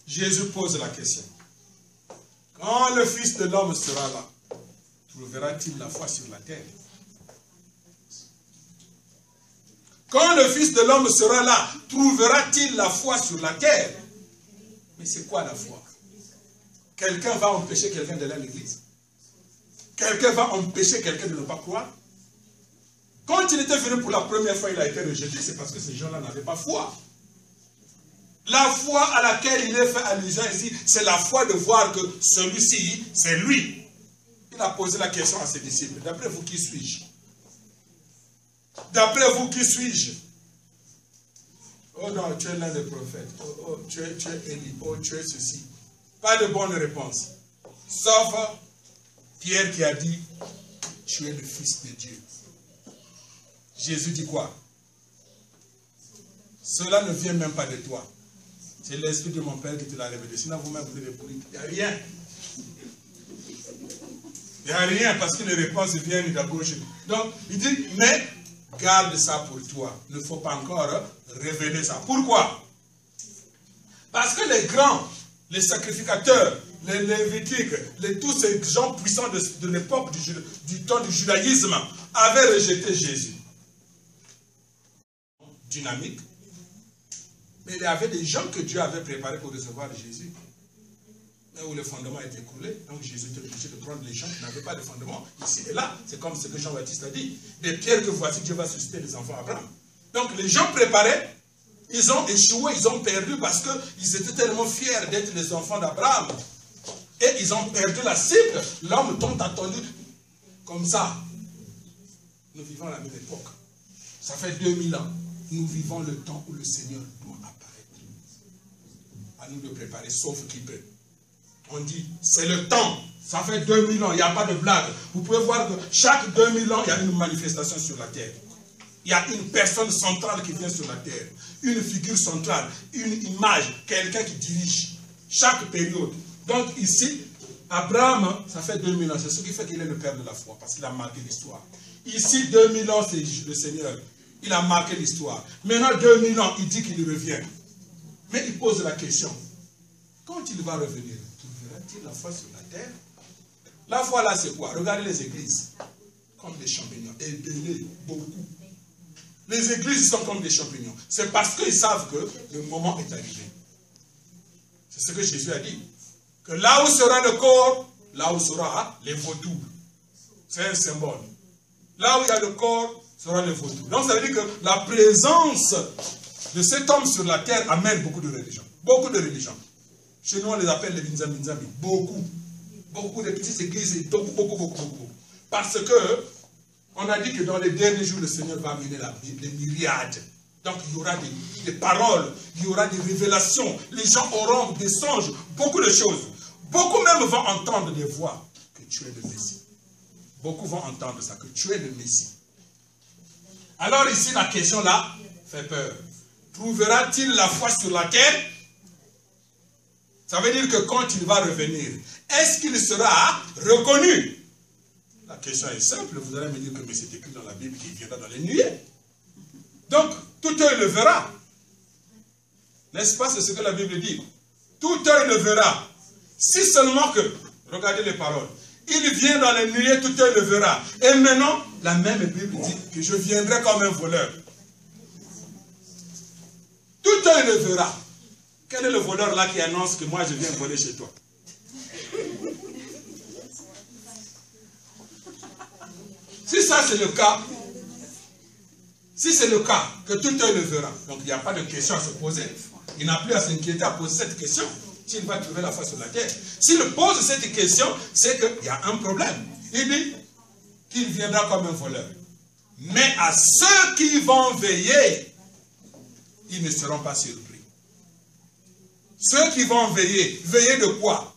Jésus pose la question. Quand le Fils de l'homme sera là, trouvera-t-il la foi sur la terre? Quand le Fils de l'homme sera là, trouvera-t-il la foi sur la terre? Mais c'est quoi la foi? Quelqu'un va empêcher quelqu'un d'aller à l'église? Quelqu'un va empêcher quelqu'un de ne pas croire? Quand il était venu pour la première fois, il a été rejeté, c'est parce que ces gens-là n'avaient pas foi. La foi à laquelle il est fait allusion ici, c'est la foi de voir que celui-ci, c'est lui. Il a posé la question à ses disciples. D'après vous, qui suis-je? D'après vous, qui suis-je? Oh non, tu es l'un des prophètes. Oh, tu es Élie. Oh, tu es ceci. Pas de bonne réponse. Sauf Pierre qui a dit, tu es le Fils de Dieu. Jésus dit quoi? Cela ne vient même pas de toi. C'est l'Esprit de mon Père qui te l'a révélé. Sinon, vous-même, vous devez pourrir. Il n'y a rien. Il n'y a rien parce que les réponses viennent de gauche. Donc, il dit, mais garde ça pour toi. Il ne faut pas encore révéler ça. Pourquoi? Parce que les grands, les sacrificateurs, les lévitiques, tous ces gens puissants de l'époque du temps du judaïsme avaient rejeté Jésus. Dynamique. Mais il y avait des gens que Dieu avait préparés pour recevoir Jésus. Mais où le fondement était coulé. Donc Jésus était obligé de prendre les gens qui n'avaient pas de fondement. Ici et là. C'est comme ce que Jean-Baptiste a dit. Des pierres que voici, Dieu va susciter les enfants d'Abraham. Donc les gens préparés, ils ont échoué, ils ont perdu parce qu'ils étaient tellement fiers d'être les enfants d'Abraham. Et ils ont perdu la cible. L'homme tombe attendu comme ça. Nous vivons la même époque. Ça fait 2000 ans. Nous vivons le temps où le Seigneur doit apparaître. À nous de préparer, sauf qui peut. On dit, c'est le temps. Ça fait 2000 ans, il n'y a pas de blague. Vous pouvez voir que chaque 2000 ans, il y a une manifestation sur la terre. Il y a une personne centrale qui vient sur la terre. Une figure centrale, une image, quelqu'un qui dirige. Chaque période. Donc ici, Abraham, ça fait 2000 ans. C'est ce qui fait qu'il est le père de la foi, parce qu'il a marqué l'histoire. Ici, 2000 ans, c'est le Seigneur. Il a marqué l'histoire. Maintenant, 2000 ans, il dit qu'il revient. Mais il pose la question. Quand il va revenir, trouvera-t-il la foi sur la terre? La foi là, c'est quoi? Regardez les églises. Comme des champignons. Et beaucoup. Les églises sont comme des champignons. C'est parce qu'ils savent que le moment est arrivé. C'est ce que Jésus a dit. Que là où sera le corps, là où sera les vautours. C'est un symbole. Là où il y a le corps, sera le vôtre. Donc ça veut dire que la présence de cet homme sur la terre amène beaucoup de religions. Beaucoup de religions. Chez nous, on les appelle les Binzami. Beaucoup. Beaucoup de petites églises. Beaucoup. Parce que, on a dit que dans les derniers jours, le Seigneur va amener les myriades. Donc, il y aura des paroles, il y aura des révélations. Les gens auront des songes, beaucoup de choses. Beaucoup même vont entendre des voix que tu es le Messie. Beaucoup vont entendre ça, que tu es le Messie. Alors ici, la question là fait peur. Trouvera-t-il la foi sur la terre? Ça veut dire que quand il va revenir, est-ce qu'il sera reconnu? La question est simple. Vous allez me dire que mais c'est écrit dans la Bible qu'il viendra dans les nuées. Donc, tout œil le verra. N'est-ce pas? C'est ce que la Bible dit. Tout œil le verra. Si seulement que, regardez les paroles, il vient dans les nuées, tout œil le verra. Et maintenant, la même Bible dit que je viendrai comme un voleur. Tout œil le verra. Quel est le voleur là qui annonce que moi je viens voler chez toi? Si ça c'est le cas, si c'est le cas, que tout œil le verra, donc il n'y a pas de question à se poser. Il n'a plus à s'inquiéter à poser cette question. S'il va trouver la foi sur la terre. S'il pose cette question, c'est qu'il y a un problème. Il dit qu'il viendra comme un voleur. Mais à ceux qui vont veiller, ils ne seront pas surpris. Ceux qui vont veiller, veiller de quoi?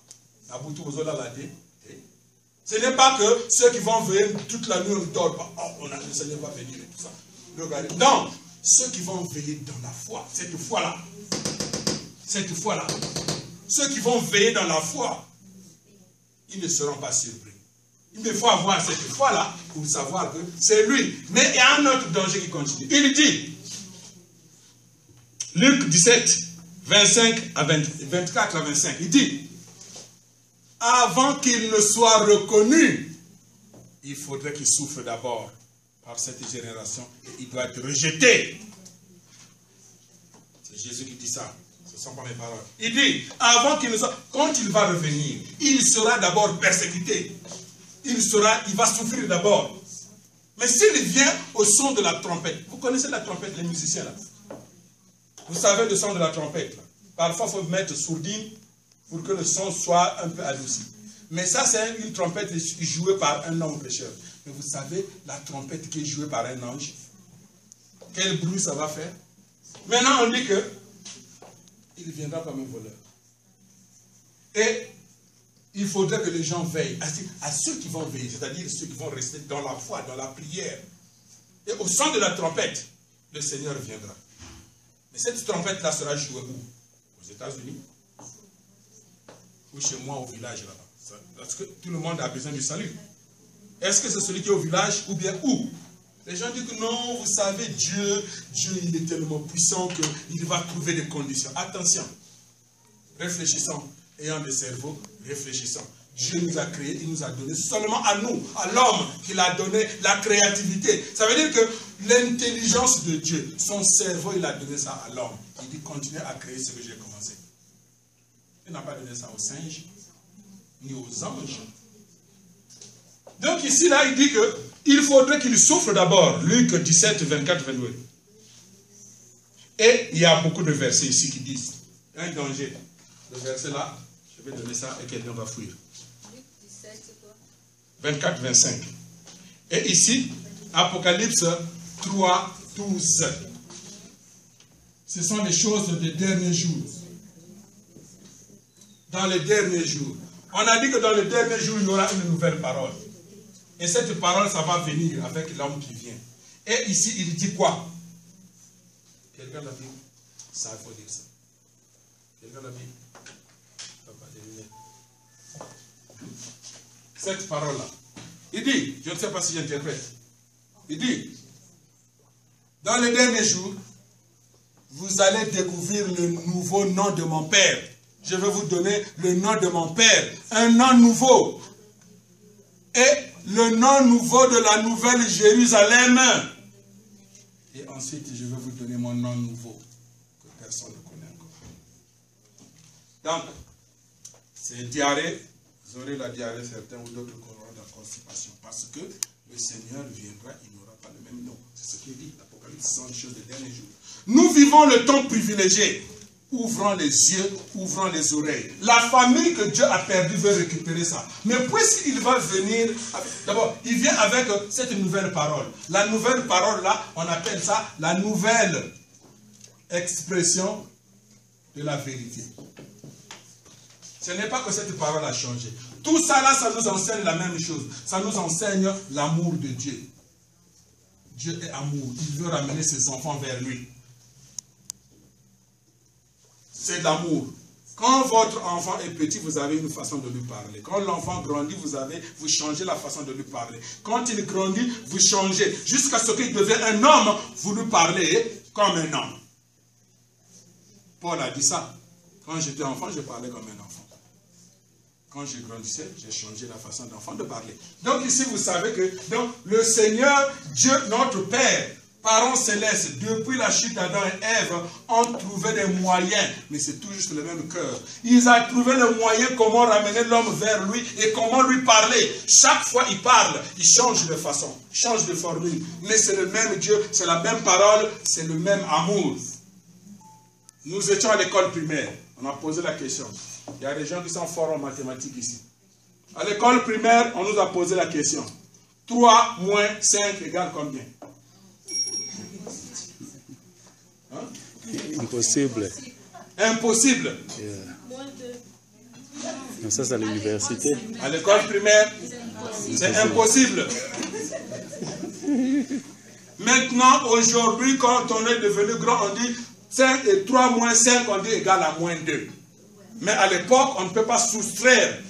Ce n'est pas que ceux qui vont veiller toute la nuit, on ne dort pas. Oh, le Seigneur va venir et tout ça. Regardez. Non, ceux qui vont veiller dans la foi, cette foi-là, ceux qui vont veiller dans la foi, ils ne seront pas surpris. Il faut avoir cette foi-là pour savoir que c'est lui. Mais il y a un autre danger qui continue. Il dit, Luc 17, 24 à 25, il dit, avant qu'il ne soit reconnu, il faudrait qu'il souffre d'abord par cette génération et il doit être rejeté. C'est Jésus qui dit ça. Ce ne sont pas mes paroles. Il dit, avant qu'il ne soit, quand il va revenir, il sera d'abord persécuté. Il va souffrir d'abord. Mais s'il vient au son de la trompette, vous connaissez la trompette, les musiciens là? Vous savez le son de la trompette là? Parfois, il faut mettre sourdine pour que le son soit un peu adouci. Mais ça, c'est une trompette jouée par un homme prêcheur. Mais vous savez, la trompette qui est jouée par un ange, quel bruit ça va faire? Maintenant, on dit que il viendra comme un voleur. Et il faudrait que les gens veillent à ceux qui vont veiller, c'est-à-dire ceux qui vont rester dans la foi, dans la prière. Et au son de la trompette, le Seigneur viendra. Mais cette trompette-là sera jouée où? Aux États-Unis? Ou chez moi au village là-bas? Parce que tout le monde a besoin du salut. Est-ce que c'est celui qui est au village ou bien où? Les gens disent que non, vous savez, Dieu il est tellement puissant qu'il va trouver des conditions. Attention, réfléchissons, ayant des cerveaux, réfléchissons. Dieu nous a créés, il nous a donné seulement à nous, à l'homme, qu'il a donné la créativité. Ça veut dire que l'intelligence de Dieu, son cerveau, il a donné ça à l'homme. Il dit, continuez à créer ce que j'ai commencé. Il n'a pas donné ça aux singes, ni aux anges. Donc ici, là, il dit qu'il faudrait qu'il souffre d'abord. Luc 17, 24, 22. Et il y a beaucoup de versets ici qui disent un danger. Le verset là, je vais donner ça et quelqu'un va fuir. Luc 17, c'est quoi? 24, 25. Et ici, Apocalypse 3, 12. Ce sont les choses des derniers jours. Dans les derniers jours. On a dit que dans les derniers jours, il y aura une nouvelle parole. Et cette parole, ça va venir avec l'homme qui vient. Et ici, il dit quoi? Quelqu'un l'a dit? Ça, il faut dire ça. Quelqu'un l'a dit? Cette parole-là. Il dit, je ne sais pas si j'interprète. Il dit, dans les derniers jours, vous allez découvrir le nouveau nom de mon Père. Je vais vous donner le nom de mon Père. Un nom nouveau. Et le nom nouveau de la nouvelle Jérusalem. Et ensuite, je vais vous donner mon nom nouveau, que personne ne connaît encore. Donc, c'est diarrhée. Vous aurez la diarrhée, certains ou d'autres qui auront la constipation. Parce que le Seigneur viendra, il n'aura pas le même nom. C'est ce qui est dit. L'Apocalypse sont les choses des derniers jours. Nous vivons le temps privilégié. Ouvrant les yeux, ouvrant les oreilles. La famille que Dieu a perdue veut récupérer ça. Mais puisqu'il va venir, d'abord, il vient avec cette nouvelle parole. La nouvelle parole là, on appelle ça la nouvelle expression de la vérité. Ce n'est pas que cette parole a changé. Tout ça là, ça nous enseigne la même chose. Ça nous enseigne l'amour de Dieu. Dieu est amour. Il veut ramener ses enfants vers lui. C'est de l'amour. Quand votre enfant est petit, vous avez une façon de lui parler. Quand l'enfant grandit, vous changez la façon de lui parler. Quand il grandit, vous changez. Jusqu'à ce qu'il devienne un homme, vous lui parlez comme un homme. Paul a dit ça. Quand j'étais enfant, je parlais comme un enfant. Quand je grandissais, j'ai changé la façon d'enfant de parler. Donc ici, vous savez que le Seigneur, Dieu, notre Père, parents célestes, depuis la chute d'Adam et Ève, ont trouvé des moyens, mais c'est tout juste le même cœur. Ils ont trouvé le moyen comment ramener l'homme vers lui et comment lui parler. Chaque fois il parle, il change de façon, il change de formule. Mais c'est le même Dieu, c'est la même parole, c'est le même amour. Nous étions à l'école primaire, on a posé la question. Il y a des gens qui sont forts en mathématiques ici. À l'école primaire, on nous a posé la question. 3 moins 5 égale combien? Impossible. Impossible. Yeah. Non, ça c'est à l'université. À l'école primaire, c'est impossible. Maintenant, aujourd'hui, quand on est devenu grand, on dit 5 et 3 moins 5, on dit égal à moins 2. Mais à l'époque, on ne peut pas soustraire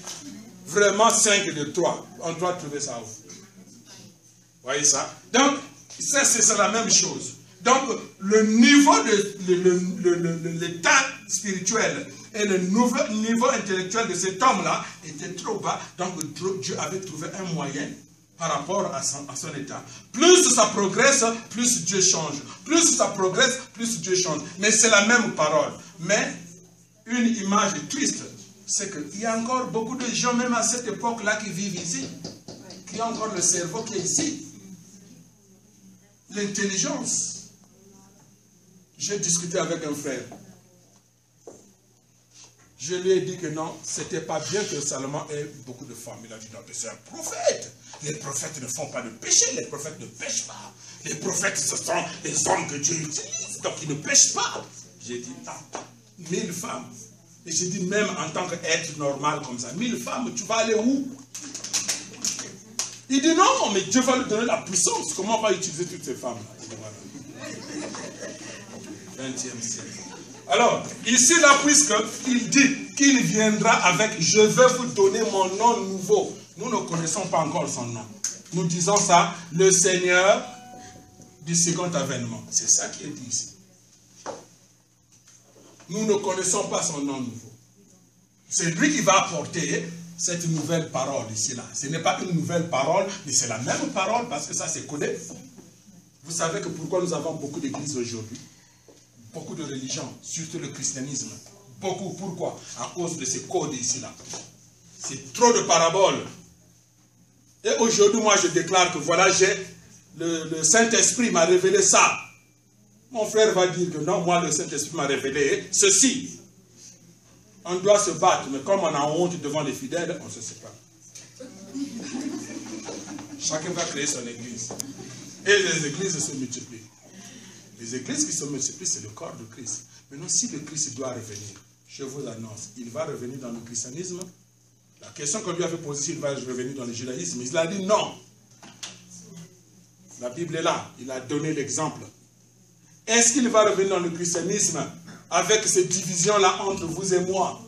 vraiment 5 de 3. On doit trouver ça où? Vous voyez ça? Donc, ça c'est la même chose. Donc, le niveau de l'état spirituel et le niveau intellectuel de cet homme-là était trop bas. Donc, Dieu avait trouvé un moyen par rapport à son état. Plus ça progresse, plus Dieu change. Plus ça progresse, plus Dieu change. Mais c'est la même parole. Mais, une image triste, c'est qu'il y a encore beaucoup de gens, même à cette époque-là, qui vivent ici, qui ont encore le cerveau qui est ici. L'intelligence. J'ai discuté avec un frère. Je lui ai dit que non, c'était pas bien que Salomon ait beaucoup de femmes. Il a dit non, mais c'est un prophète. Les prophètes ne font pas de péché, les prophètes ne pêchent pas. Les prophètes, ce sont les hommes que Dieu utilise, donc ils ne pêchent pas. J'ai dit non, 1000 femmes. Et j'ai dit même en tant qu'être normal comme ça, 1000 femmes, tu vas aller où? Il dit non, mais Dieu va lui donner la puissance. Comment on va utiliser toutes ces femmes-là? 20e siècle. Alors, ici, là, puisqu'il dit qu'il viendra avec, je vais vous donner mon nom nouveau. Nous ne connaissons pas encore son nom. Nous disons ça, le Seigneur du second avènement. C'est ça qui est dit ici. Nous ne connaissons pas son nom nouveau. C'est lui qui va apporter cette nouvelle parole ici, là. Ce n'est pas une nouvelle parole, mais c'est la même parole parce que ça, c'est connu. Vous savez que pourquoi nous avons beaucoup d'églises aujourd'hui? Beaucoup de religions, surtout le christianisme. Beaucoup. Pourquoi? À cause de ces codes ici-là. C'est trop de paraboles. Et aujourd'hui, moi, je déclare que voilà, le Saint-Esprit m'a révélé ça. Mon frère va dire que non, moi, le Saint-Esprit m'a révélé ceci. On doit se battre, mais comme on a honte devant les fidèles, on se sépare. Chacun va créer son église. Et les églises se multiplient. Les églises qui se multiplient, c'est le corps de Christ. Maintenant, si le Christ doit revenir, je vous annonce, il va revenir dans le christianisme. La question qu'on lui avait posée, s'il va revenir dans le judaïsme, il a dit non. La Bible est là, il a donné l'exemple. Est-ce qu'il va revenir dans le christianisme avec cette division-là entre vous et moi?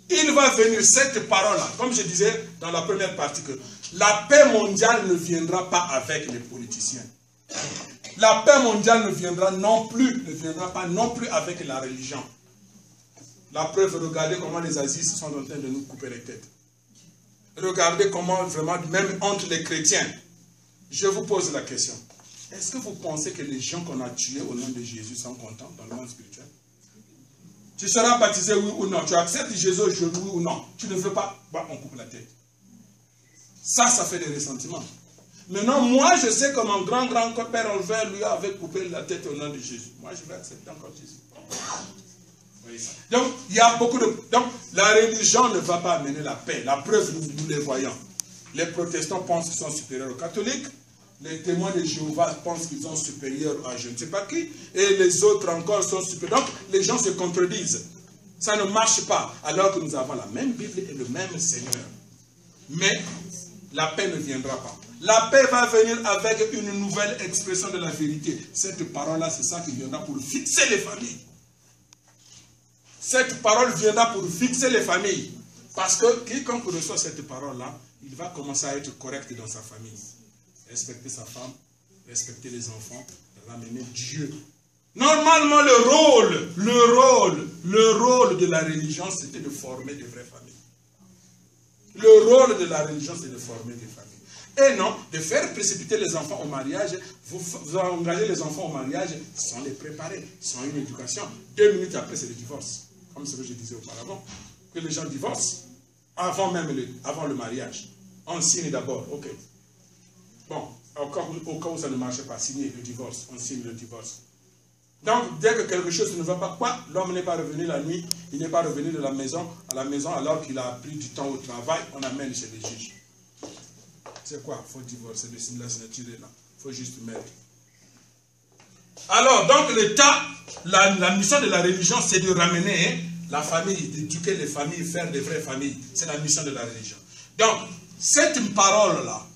Il va venir, cette parole-là, comme je disais dans la première partie, que la paix mondiale ne viendra pas avec les politiciens. La paix mondiale ne viendra pas non plus avec la religion. La preuve, regardez comment les nazistes sont en train de nous couper les têtes. Regardez comment vraiment, même entre les chrétiens, je vous pose la question. Est-ce que vous pensez que les gens qu'on a tués au nom de Jésus sont contents dans le monde spirituel? Tu seras baptisé oui ou non? Tu acceptes Jésus aujourd'hui oui ou non? Tu ne veux pas? Bah, on coupe la tête. Ça fait des ressentiments. Maintenant, moi, je sais que mon grand-grand-père Envers lui avait coupé la tête au nom de Jésus. Moi, je vais accepter encore Jésus. Oui, ça. Donc, il y a beaucoup de... Donc, la religion ne va pas amener la paix. La preuve, nous les voyons. Les protestants pensent qu'ils sont supérieurs aux catholiques. Les témoins de Jéhovah pensent qu'ils sont supérieurs à je ne sais pas qui. Et les autres encore sont supérieurs. Donc, les gens se contredisent. Ça ne marche pas. Alors que nous avons la même Bible et le même Seigneur. Mais, la paix ne viendra pas. La paix va venir avec une nouvelle expression de la vérité. Cette parole-là, c'est ça qui viendra pour fixer les familles. Cette parole viendra pour fixer les familles. Parce que quiconque reçoit cette parole-là, il va commencer à être correct dans sa famille. Respecter sa femme, respecter les enfants, ramener Dieu. Normalement, le rôle de la religion, c'était de former de vraies familles. Le rôle de la religion, c'est de former des familles. Et non, de faire précipiter les enfants au mariage, vous engagez les enfants au mariage sans les préparer, sans une éducation. 2 minutes après, c'est le divorce. Comme ce que je disais auparavant, que les gens divorcent avant le mariage. On signe d'abord, ok. Bon, au cas où ça ne marche pas, signer le divorce, on signe le divorce. Donc, dès que quelque chose ne va pas, quoi, l'homme n'est pas revenu la nuit, il n'est pas revenu de la maison, à la maison alors qu'il a pris du temps au travail, on amène chez les juges. C'est quoi? Il faut divorcer, la signature est là. Il faut juste mettre. Alors, donc, la mission de la religion, c'est de ramener la famille, d'éduquer les familles, faire des vraies familles. C'est la mission de la religion. Donc, cette parole-là,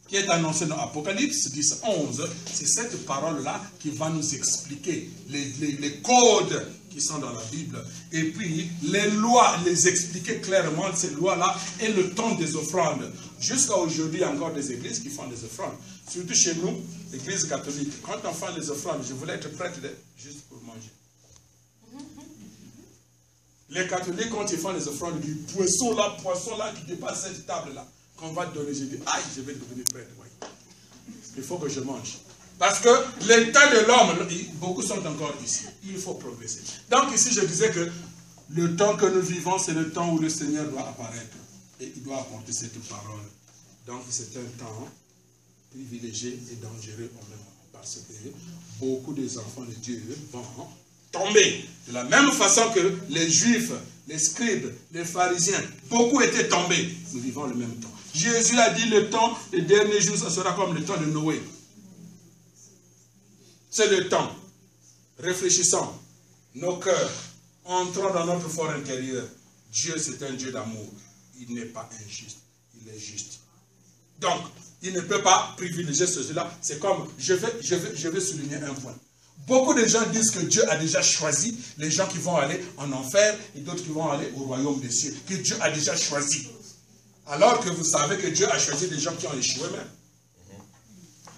qui est annoncée dans Apocalypse 10, 11, c'est cette parole-là qui va nous expliquer les codes qui sont dans la Bible. Et puis, les lois, les expliquer clairement, ces lois-là, et le temps des offrandes. Jusqu'à aujourd'hui, il y a encore des églises qui font des offrandes. Surtout chez nous, l'église catholique. Quand on fait les offrandes, je voulais être prêtre juste pour manger. Les catholiques, quand ils font les offrandes, du poisson là qui dépasse cette table-là, qu'on va donner, je dis, aïe, je vais devenir prêtre. Oui. Il faut que je mange. Parce que l'état de l'homme, beaucoup sont encore ici. Il faut progresser. Donc ici, je disais que le temps que nous vivons, c'est le temps où le Seigneur doit apparaître. Et il doit apporter cette parole. Donc c'est un temps privilégié et dangereux en même temps. Parce que beaucoup des enfants de Dieu vont tomber. De la même façon que les Juifs, les scribes, les pharisiens, beaucoup étaient tombés. Nous vivons le même temps. Jésus a dit le temps, les derniers jours, ça sera comme le temps de Noé. C'est le temps. Réfléchissons. Nos cœurs, entrons dans notre fort intérieur. Dieu, c'est un Dieu d'amour. Il n'est pas injuste. Il est juste. Donc, il ne peut pas privilégier ceci-là. C'est comme, je vais souligner un point. Beaucoup de gens disent que Dieu a déjà choisi les gens qui vont aller en enfer et d'autres qui vont aller au royaume des cieux. Que Dieu a déjà choisi. Alors que vous savez que Dieu a choisi des gens qui ont échoué même.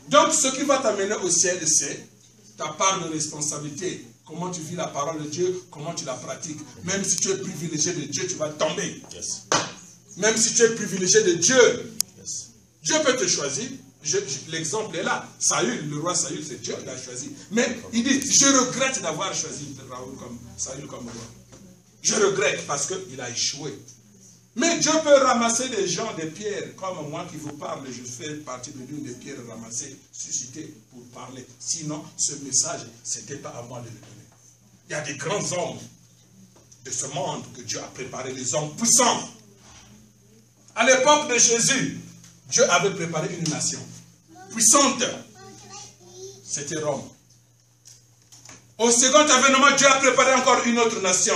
Donc, ce qui va t'amener au ciel, c'est ta part de responsabilité. Comment tu vis la parole de Dieu, comment tu la pratiques. Même si tu es privilégié de Dieu, tu vas tomber. Yes. Même si tu es privilégié de Dieu, yes. Dieu peut te choisir. L'exemple est là. Saül, le roi Saül, c'est Dieu qui l'a choisi. Mais il dit, je regrette d'avoir choisi Saül comme roi. Je regrette parce qu'il a échoué. Mais Dieu peut ramasser des gens, des pierres, comme moi qui vous parle, je fais partie de l'une des pierres ramassées, suscitées pour parler. Sinon, ce message, ce n'était pas à moi de le donner. Il y a des grands hommes de ce monde que Dieu a préparé, les hommes puissants. À l'époque de Jésus, Dieu avait préparé une nation puissante. C'était Rome. Au second avènement, Dieu a préparé encore une autre nation.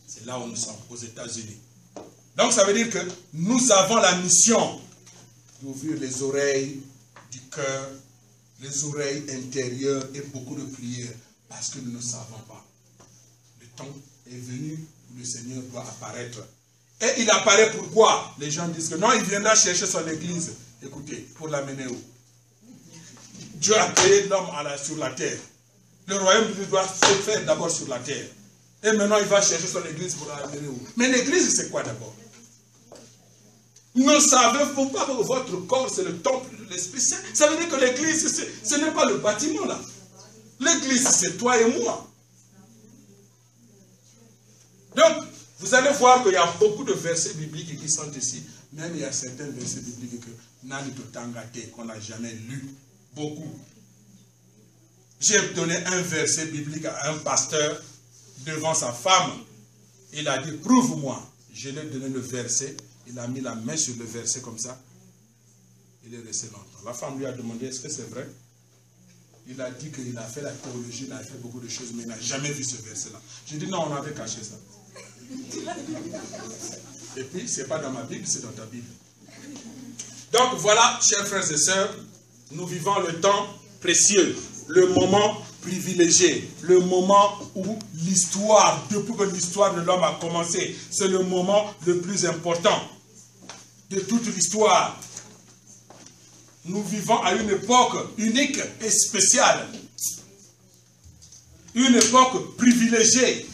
C'est là où nous sommes, aux États-Unis. Donc ça veut dire que nous avons la mission d'ouvrir les oreilles du cœur, les oreilles intérieures et beaucoup de prières. Parce que nous ne savons pas. Le temps est venu où le Seigneur doit apparaître. Et il apparaît pourquoi? Les gens disent que non, il viendra chercher son église. Écoutez, pour l'amener où? Dieu a créé l'homme sur la terre. Le royaume de Dieu doit se faire d'abord sur la terre. Et maintenant, il va chercher son église pour l'amener où? Mais l'église, c'est quoi d'abord? Ne savez-vous pas que votre corps, c'est le temple de l'Esprit Saint? Ça veut dire que l'église, ce n'est pas le bâtiment là. L'église, c'est toi et moi. Donc, vous allez voir qu'il y a beaucoup de versets bibliques qui sont ici. Même il y a certains versets bibliques que Nani Totangate, qu'on n'a jamais lu. Beaucoup. J'ai donné un verset biblique à un pasteur devant sa femme. Il a dit, prouve-moi. Je lui ai donné le verset. Il a mis la main sur le verset comme ça. Il est resté longtemps. La femme lui a demandé, est-ce que c'est vrai? Il a dit qu'il a fait la théologie, il a fait beaucoup de choses, mais il n'a jamais vu ce verset-là. J'ai dit, non, on avait caché ça. Et puis, ce n'est pas dans ma Bible, c'est dans ta Bible. Donc voilà, chers frères et sœurs, nous vivons le temps précieux, le moment privilégié, le moment où l'histoire, depuis que l'histoire de l'homme a commencé, c'est le moment le plus important de toute l'histoire. Nous vivons à une époque unique et spéciale. Une époque privilégiée.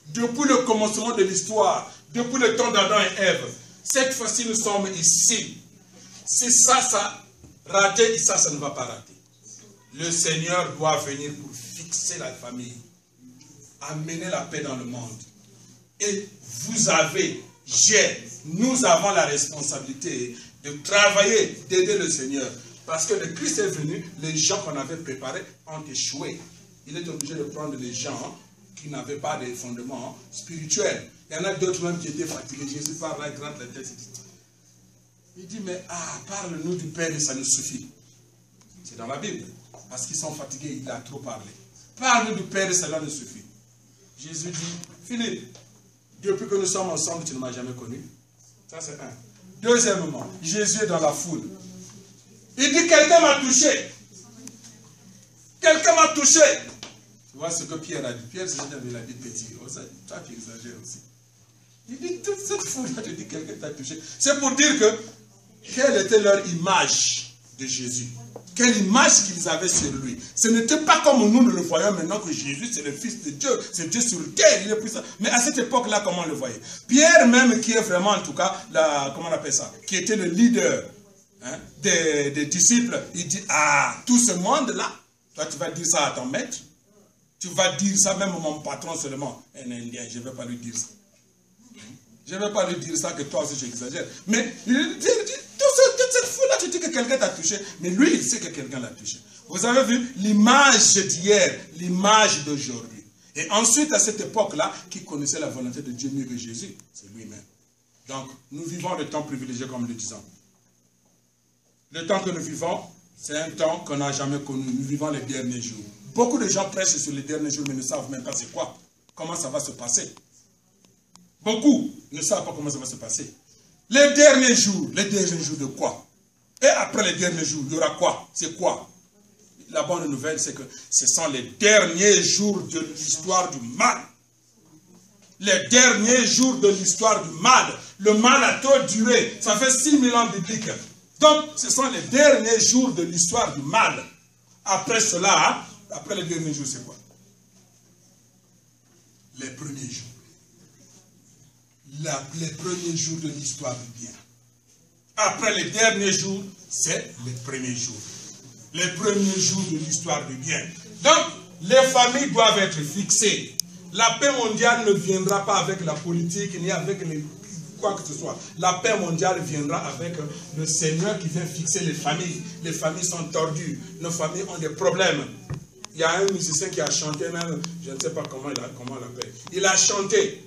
Depuis le commencement de l'histoire, depuis le temps d'Adam et Ève, cette fois-ci nous sommes ici. Si ça raté, ça ne va pas rater. Le Seigneur doit venir pour fixer la famille, amener la paix dans le monde. Et vous avez, nous avons la responsabilité de travailler, d'aider le Seigneur. Parce que le Christ est venu, les gens qu'on avait préparés ont échoué. Il est obligé de prendre les gens qui n'avaient pas de fondements spirituels. Il y en a d'autres même qui étaient fatigués. Jésus parle là, il gratte la tête. Il dit, mais parle-nous du Père et ça nous suffit. C'est dans la Bible. Parce qu'ils sont fatigués, il a trop parlé. Parle-nous du Père et cela nous suffit. Jésus dit, Philippe, depuis que nous sommes ensemble, tu ne m'as jamais connu. Ça c'est un. Deuxièmement, Jésus est dans la foule. Il dit, quelqu'un m'a touché. Quelqu'un m'a touché. Tu vois ce que Pierre a dit. Pierre, il a dit petit. Oh, ça, toi, tu exagères aussi. Il dit, toute cette foule-là te dit, quelqu'un t'a touché. C'est pour dire que, quelle était leur image de Jésus? Quelle image qu'ils avaient sur lui? Ce n'était pas comme nous le voyons maintenant que Jésus, c'est le Fils de Dieu. C'est Dieu sur terre, il est puissant. Mais à cette époque-là, comment on le voyait? Pierre même, qui est vraiment, en tout cas, comment on appelle ça? Qui était le leader des disciples, il dit, tout ce monde-là, toi tu vas dire ça à ton maître? Tu vas dire ça même à mon patron seulement? Un Indien, je ne vais pas lui dire ça. Je ne vais pas lui dire ça, que toi aussi j'exagère. Mais toute cette foule-là, tu dis que quelqu'un t'a touché. Mais lui, il sait que quelqu'un l'a touché. Vous avez vu l'image d'hier, l'image d'aujourd'hui. Et ensuite, à cette époque-là, qui connaissait la volonté de Dieu mieux que Jésus? C'est lui-même. Donc, nous vivons le temps privilégié comme nous le disons. Le temps que nous vivons, c'est un temps qu'on n'a jamais connu. Nous vivons les derniers jours. Beaucoup de gens prêchent sur les derniers jours, mais ne savent même pas c'est quoi. Comment ça va se passer. Beaucoup ne savent pas comment ça va se passer. Les derniers jours de quoi? Et après les derniers jours, il y aura quoi? C'est quoi? La bonne nouvelle, c'est que ce sont les derniers jours de l'histoire du mal. Les derniers jours de l'histoire du mal. Le mal a trop duré. Ça fait 6000 ans bibliques. Donc, ce sont les derniers jours de l'histoire du mal. Après cela, après les derniers jours, c'est quoi? Les premiers jours. Les premiers jours de l'histoire du bien. Après les derniers jours, c'est les premiers jours. Les premiers jours de l'histoire du bien. Donc, les familles doivent être fixées. La paix mondiale ne viendra pas avec la politique, ni avec quoi que ce soit. La paix mondiale viendra avec le Seigneur qui vient fixer les familles. Les familles sont tordues. Nos familles ont des problèmes. Il y a un musicien qui a chanté même, je ne sais pas comment on l'appelle. Il a chanté.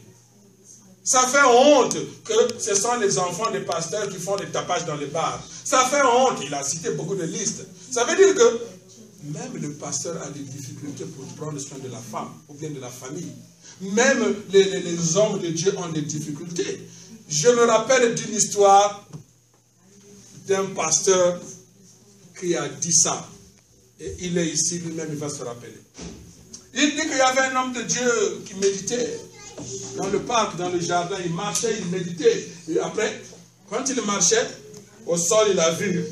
Ça fait honte que ce sont les enfants des pasteurs qui font des tapages dans les bars. Ça fait honte. Il a cité beaucoup de listes. Ça veut dire que même le pasteur a des difficultés pour prendre soin de la femme ou bien de la famille. Même les hommes de Dieu ont des difficultés. Je me rappelle d'une histoire d'un pasteur qui a dit ça. Et il est ici, lui-même, il va se rappeler. Il dit qu'il y avait un homme de Dieu qui méditait dans le parc, dans le jardin. Il marchait, il méditait. Et après, quand il marchait, au sol, il a vu.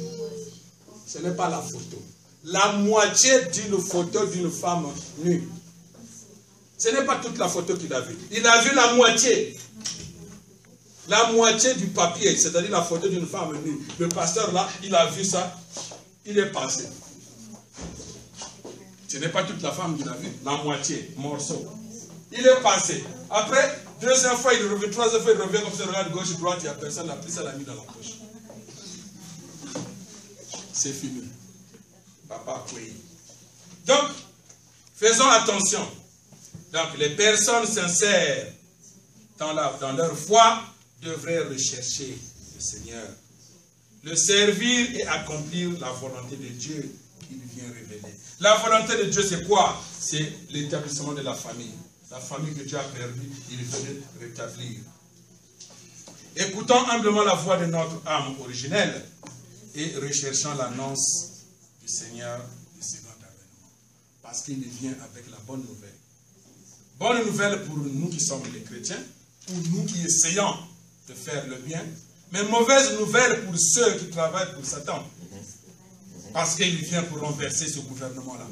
Ce n'est pas la photo. La moitié d'une photo d'une femme nue. Ce n'est pas toute la photo qu'il a vue. Il a vu la moitié. La moitié du papier, c'est-à-dire la photo d'une femme nue. Le pasteur là, il a vu ça. Il est passé. Ce n'est pas toute la femme qu'il a vue. La moitié, morceau. Il est passé. Après, Deuxième fois, il revient. Troisième fois, il revient comme ça, il regarde gauche, droite, il n'y a personne, il a pris ça, l'a mis dans la poche. C'est fini. Papa a payé. Donc, faisons attention. Donc, les personnes sincères dans leur foi devraient rechercher le Seigneur, le servir et accomplir la volonté de Dieu qu'il vient révéler. La volonté de Dieu, c'est quoi? C'est l'établissement de la famille. La famille que Dieu a perdue, il veut rétablir. Écoutons humblement la voix de notre âme originelle et recherchons l'annonce du Seigneur du second avènement. Parce qu'il vient avec la bonne nouvelle. Bonne nouvelle pour nous qui sommes les chrétiens, pour nous qui essayons de faire le bien, mais mauvaise nouvelle pour ceux qui travaillent pour Satan. Parce qu'il vient pour renverser ce gouvernement-là.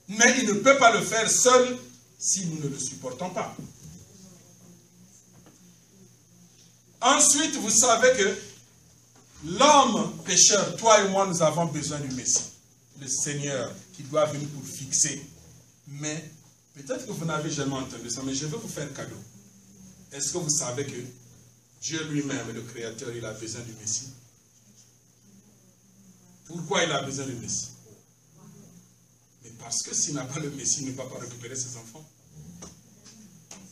Mais il ne peut pas le faire seul si nous ne le supportons pas. Ensuite, vous savez que l'homme pécheur, toi et moi, nous avons besoin du Messie. Le Seigneur qui doit venir pour fixer. Mais peut-être que vous n'avez jamais entendu ça, mais je vais vous faire un cadeau. Est-ce que vous savez que Dieu lui-même, le Créateur, il a besoin du Messie? Pourquoi il a besoin du Messie? Mais parce que s'il n'a pas le Messie, il ne va pas récupérer ses enfants.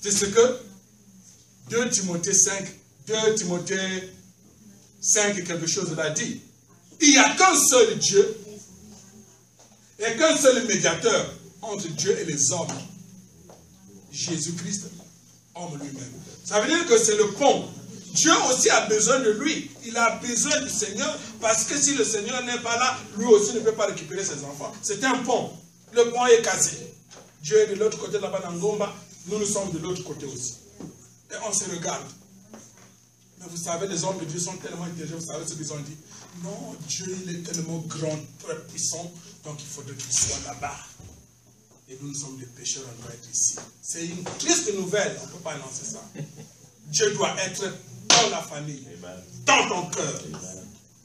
C'est ce que 2 Timothée 5 quelque chose l'a dit. Il n'y a qu'un seul Dieu et qu'un seul médiateur entre Dieu et les hommes. Jésus-Christ, homme lui-même. Ça veut dire que c'est le pont. Dieu aussi a besoin de lui. Il a besoin du Seigneur parce que si le Seigneur n'est pas là, lui aussi ne peut pas récupérer ses enfants. C'est un pont. Le pont est cassé. Dieu est de l'autre côté là-bas dans Ngomba. Nous sommes de l'autre côté aussi. Et on se regarde. Mais vous savez, les hommes de Dieu sont tellement intelligents. Vous savez ce qu'ils ont dit? Non, Dieu il est tellement grand, très puissant. Donc il faudrait qu'il soit là-bas. Et nous sommes des pécheurs, on doit être ici. C'est une triste nouvelle. On ne peut pas annoncer ça. Dieu doit être dans la famille, dans ton cœur,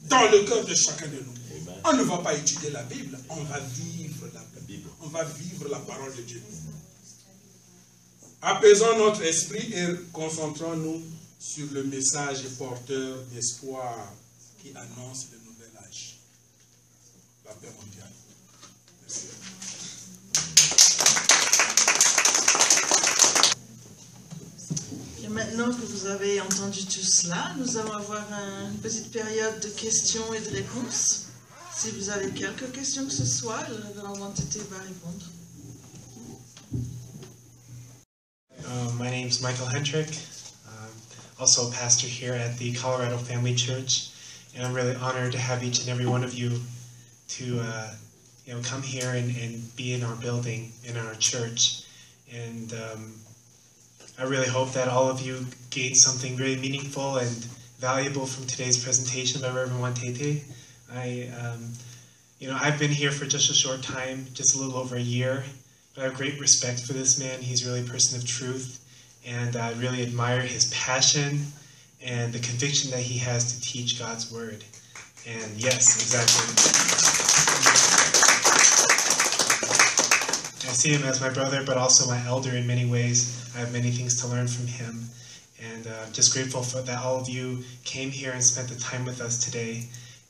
dans le cœur de chacun de nous. On ne va pas étudier la Bible, on va vivre la Bible. On va vivre la parole de Dieu. Apaisons notre esprit et concentrons-nous sur le message porteur d'espoir qui annonce le nouvel âge. La paix mondiale. Merci. Et maintenant que vous avez entendu tout cela, nous allons avoir une petite période de questions et de réponses. Si vous avez quelques questions que ce soit, le révérend Wantété va répondre. My name is Michael Hendrick, also a pastor here at the Colorado Family Church, and I'm really honored to have each and every one of you to come here and be in our building, in our church, and I really hope that all of you gained something really meaningful and valuable from today's presentation by Reverend Wantété. I've been here for just a short time, just a little over a year, but I have great respect for this man. He's really a person of truth, and I really admire his passion and the conviction that he has to teach God's word. And yes, exactly. I see him as my brother, but also my elder in many ways. I have many things to learn from him, and I'm just grateful for that all of you came here and spent the time with us today.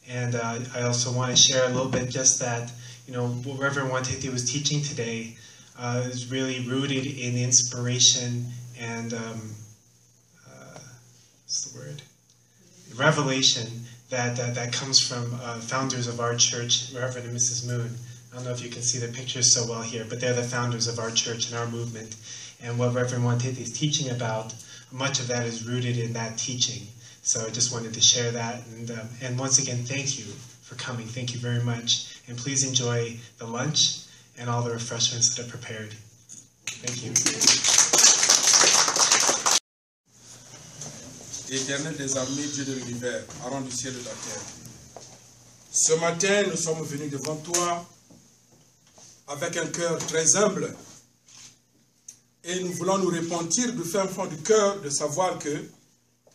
And I also want to share a little bit just that, what Reverend Wantété was teaching today is really rooted in inspiration and, what's the word? Revelation that comes from founders of our church, Reverend and Mrs. Moon. I don't know if you can see the pictures so well here, but they're the founders of our church and our movement. And what Reverend Wantété is teaching about, much of that is rooted in that teaching. So I just wanted to share that. And once again, thank you for coming. Thank you very much. And please enjoy the lunch and all the refreshments that are prepared. Thank you. Éternel des armées, Dieu de l'univers, parent du ciel et de la terre. Ce matin, nous sommes venus devant toi avec un cœur très humble. Et nous voulons nous repentir du fin fond du cœur de savoir que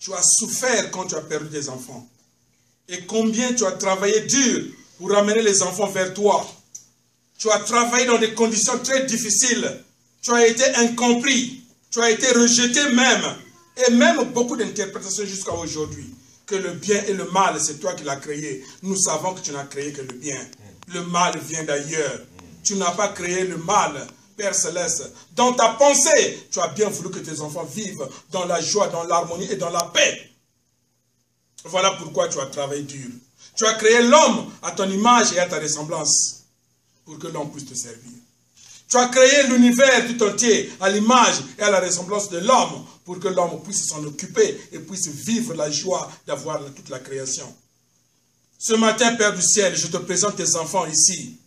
tu as souffert quand tu as perdu tes enfants. Et combien tu as travaillé dur pour ramener les enfants vers toi. Tu as travaillé dans des conditions très difficiles. Tu as été incompris. Tu as été rejeté même. Et même beaucoup d'interprétations jusqu'à aujourd'hui. Que le bien et le mal, c'est toi qui l'as créé. Nous savons que tu n'as créé que le bien. Le mal vient d'ailleurs. Tu n'as pas créé le mal, Père Céleste. Dans ta pensée, tu as bien voulu que tes enfants vivent dans la joie, dans l'harmonie et dans la paix. Voilà pourquoi tu as travaillé dur. Tu as créé l'homme à ton image et à ta ressemblance pour que l'homme puisse te servir. Tu as créé l'univers tout entier à l'image et à la ressemblance de l'homme pour que l'homme puisse s'en occuper et puisse vivre la joie d'avoir toute la création. Ce matin, Père du ciel, je te présente tes enfants ici.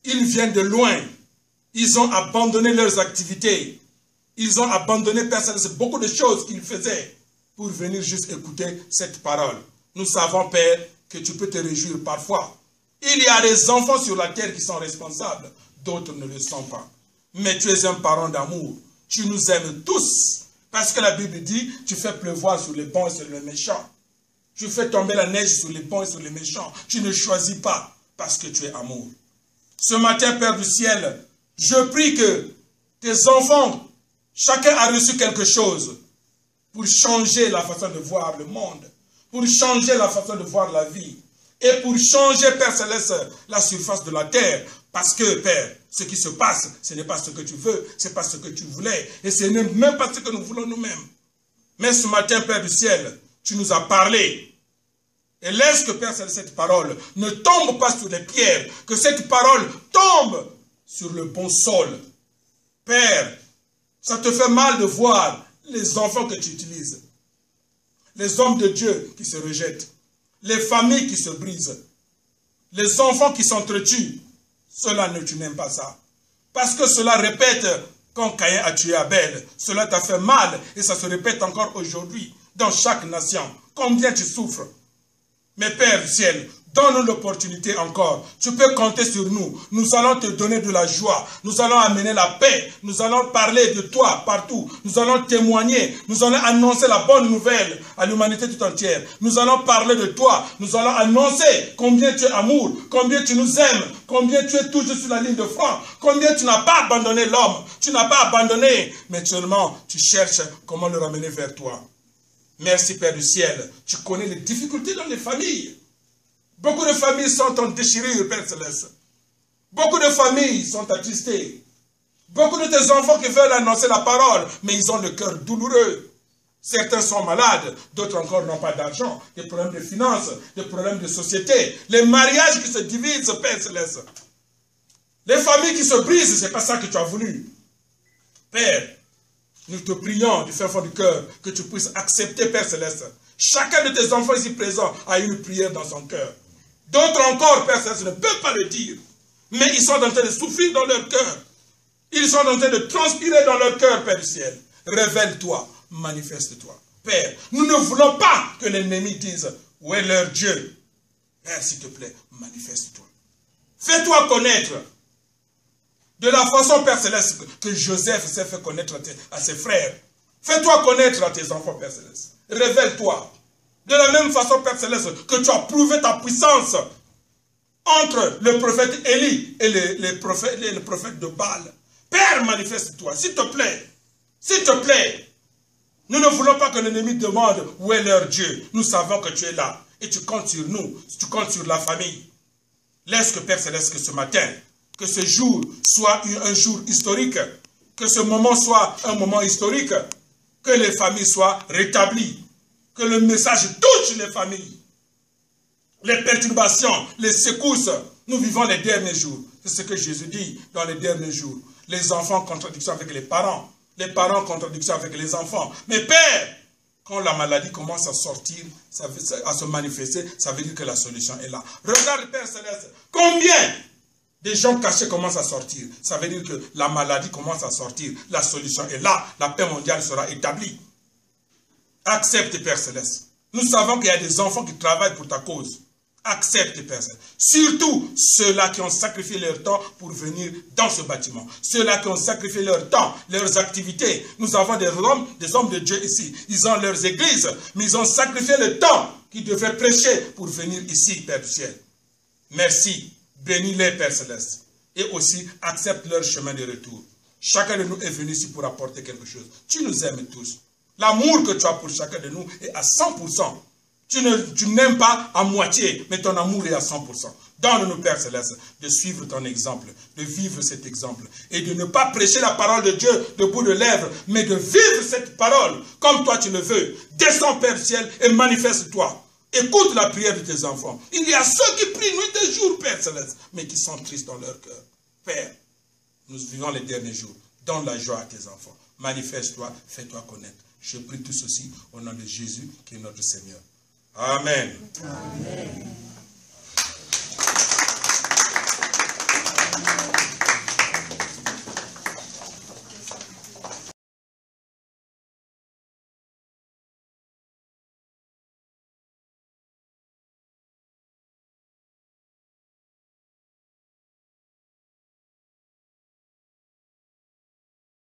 Ils viennent de loin. Ils ont abandonné leurs activités. Ils ont abandonné, Père Céleste, beaucoup de choses qu'ils faisaient pour venir juste écouter cette parole. Nous savons, Père, que tu peux te réjouir parfois. Il y a des enfants sur la terre qui sont responsables. D'autres ne le sont pas. Mais tu es un parent d'amour. Tu nous aimes tous. Parce que la Bible dit, tu fais pleuvoir sur les bons et sur les méchants. Tu fais tomber la neige sur les bons et sur les méchants. Tu ne choisis pas parce que tu es amour. Ce matin, Père du ciel, je prie que tes enfants, chacun a reçu quelque chose pour changer la façon de voir le monde, pour changer la façon de voir la vie, et pour changer, Père Céleste, la surface de la terre. Parce que, Père, ce qui se passe, ce n'est pas ce que tu veux, ce n'est pas ce que tu voulais, et ce n'est même pas ce que nous voulons nous-mêmes. Mais ce matin, Père du ciel, tu nous as parlé. Et laisse que, Père Céleste, cette parole ne tombe pas sur les pierres, que cette parole tombe sur le bon sol. Père, ça te fait mal de voir les enfants que tu utilises, les hommes de Dieu qui se rejettent, les familles qui se brisent, les enfants qui s'entretuent. Cela, tu n'aimes pas ça. Parce que cela répète quand Caïn a tué Abel. Cela t'a fait mal et ça se répète encore aujourd'hui dans chaque nation. Combien tu souffres. Mais Père du ciel, donne-nous l'opportunité encore. Tu peux compter sur nous. Nous allons te donner de la joie. Nous allons amener la paix. Nous allons parler de toi partout. Nous allons témoigner. Nous allons annoncer la bonne nouvelle à l'humanité tout entière. Nous allons parler de toi. Nous allons annoncer combien tu es amour, combien tu nous aimes, combien tu es toujours sur la ligne de front, combien tu n'as pas abandonné l'homme. Tu n'as pas abandonné, mais seulement tu cherches comment le ramener vers toi. Merci Père du ciel. Tu connais les difficultés dans les familles. Beaucoup de familles sont en déchirure, Père Céleste. Beaucoup de familles sont attristées. Beaucoup de tes enfants qui veulent annoncer la parole, mais ils ont le cœur douloureux. Certains sont malades, d'autres encore n'ont pas d'argent, des problèmes de finances, des problèmes de société, les mariages qui se divisent, Père Céleste. Les familles qui se brisent, ce n'est pas ça que tu as voulu. Père, nous te prions du fin fond du cœur que tu puisses accepter, Père Céleste. Chacun de tes enfants ici présents a une prière dans son cœur. D'autres encore, Père Céleste, ne peuvent pas le dire. Mais ils sont en train de souffrir dans leur cœur. Ils sont en train de transpirer dans leur cœur, Père du ciel. Révèle-toi, manifeste-toi. Père, nous ne voulons pas que l'ennemi dise, où est leur Dieu? Père, s'il te plaît, manifeste-toi. Fais-toi connaître. De la façon, Père Céleste, que Joseph s'est fait connaître à ses frères. Fais-toi connaître à tes enfants, Père Céleste. Révèle-toi. De la même façon, Père Céleste, que tu as prouvé ta puissance entre le prophète Élie et le prophète de Baal. Père, manifeste-toi, s'il te plaît. S'il te plaît. Nous ne voulons pas que l'ennemi demande où est leur Dieu. Nous savons que tu es là. Et tu comptes sur nous. Tu comptes sur la famille. Laisse que, Père Céleste, que ce matin, que ce jour soit un jour historique. Que ce moment soit un moment historique. Que les familles soient rétablies. Que le message touche les familles. Les perturbations, les secousses. Nous vivons les derniers jours. C'est ce que Jésus dit dans les derniers jours. Les enfants en contradiction avec les parents. Les parents en contradiction avec les enfants. Mais Père, quand la maladie commence à sortir, à se manifester, ça veut dire que la solution est là. Regarde, Père Céleste, combien des gens cachés commencent à sortir. Ça veut dire que la maladie commence à sortir. La solution est là. La paix mondiale sera établie. Accepte, Père Céleste. Nous savons qu'il y a des enfants qui travaillent pour ta cause. Accepte, Père Céleste. Surtout ceux-là qui ont sacrifié leur temps pour venir dans ce bâtiment. Ceux-là qui ont sacrifié leur temps, leurs activités. Nous avons des hommes de Dieu ici. Ils ont leurs églises, mais ils ont sacrifié le temps qu'ils devaient prêcher pour venir ici, Père du ciel. Merci. Bénis-les, Père Céleste. Et aussi, accepte leur chemin de retour. Chacun de nous est venu ici pour apporter quelque chose. Tu nous aimes tous. L'amour que tu as pour chacun de nous est à 100%. Tu n'aimes pas à moitié, mais ton amour est à 100%. Donne-nous, Père Céleste, de suivre ton exemple, de vivre cet exemple, et de ne pas prêcher la parole de Dieu de bout de lèvres, mais de vivre cette parole comme toi tu le veux. Descends, Père Ciel, et manifeste-toi. Écoute la prière de tes enfants. Il y a ceux qui prient nuit et jour, Père Céleste, mais qui sont tristes dans leur cœur. Père, nous vivons les derniers jours. Donne la joie à tes enfants. Manifeste-toi, fais-toi connaître. Je prie tout ceci au nom de Jésus, qui est notre Seigneur. Amen. Amen.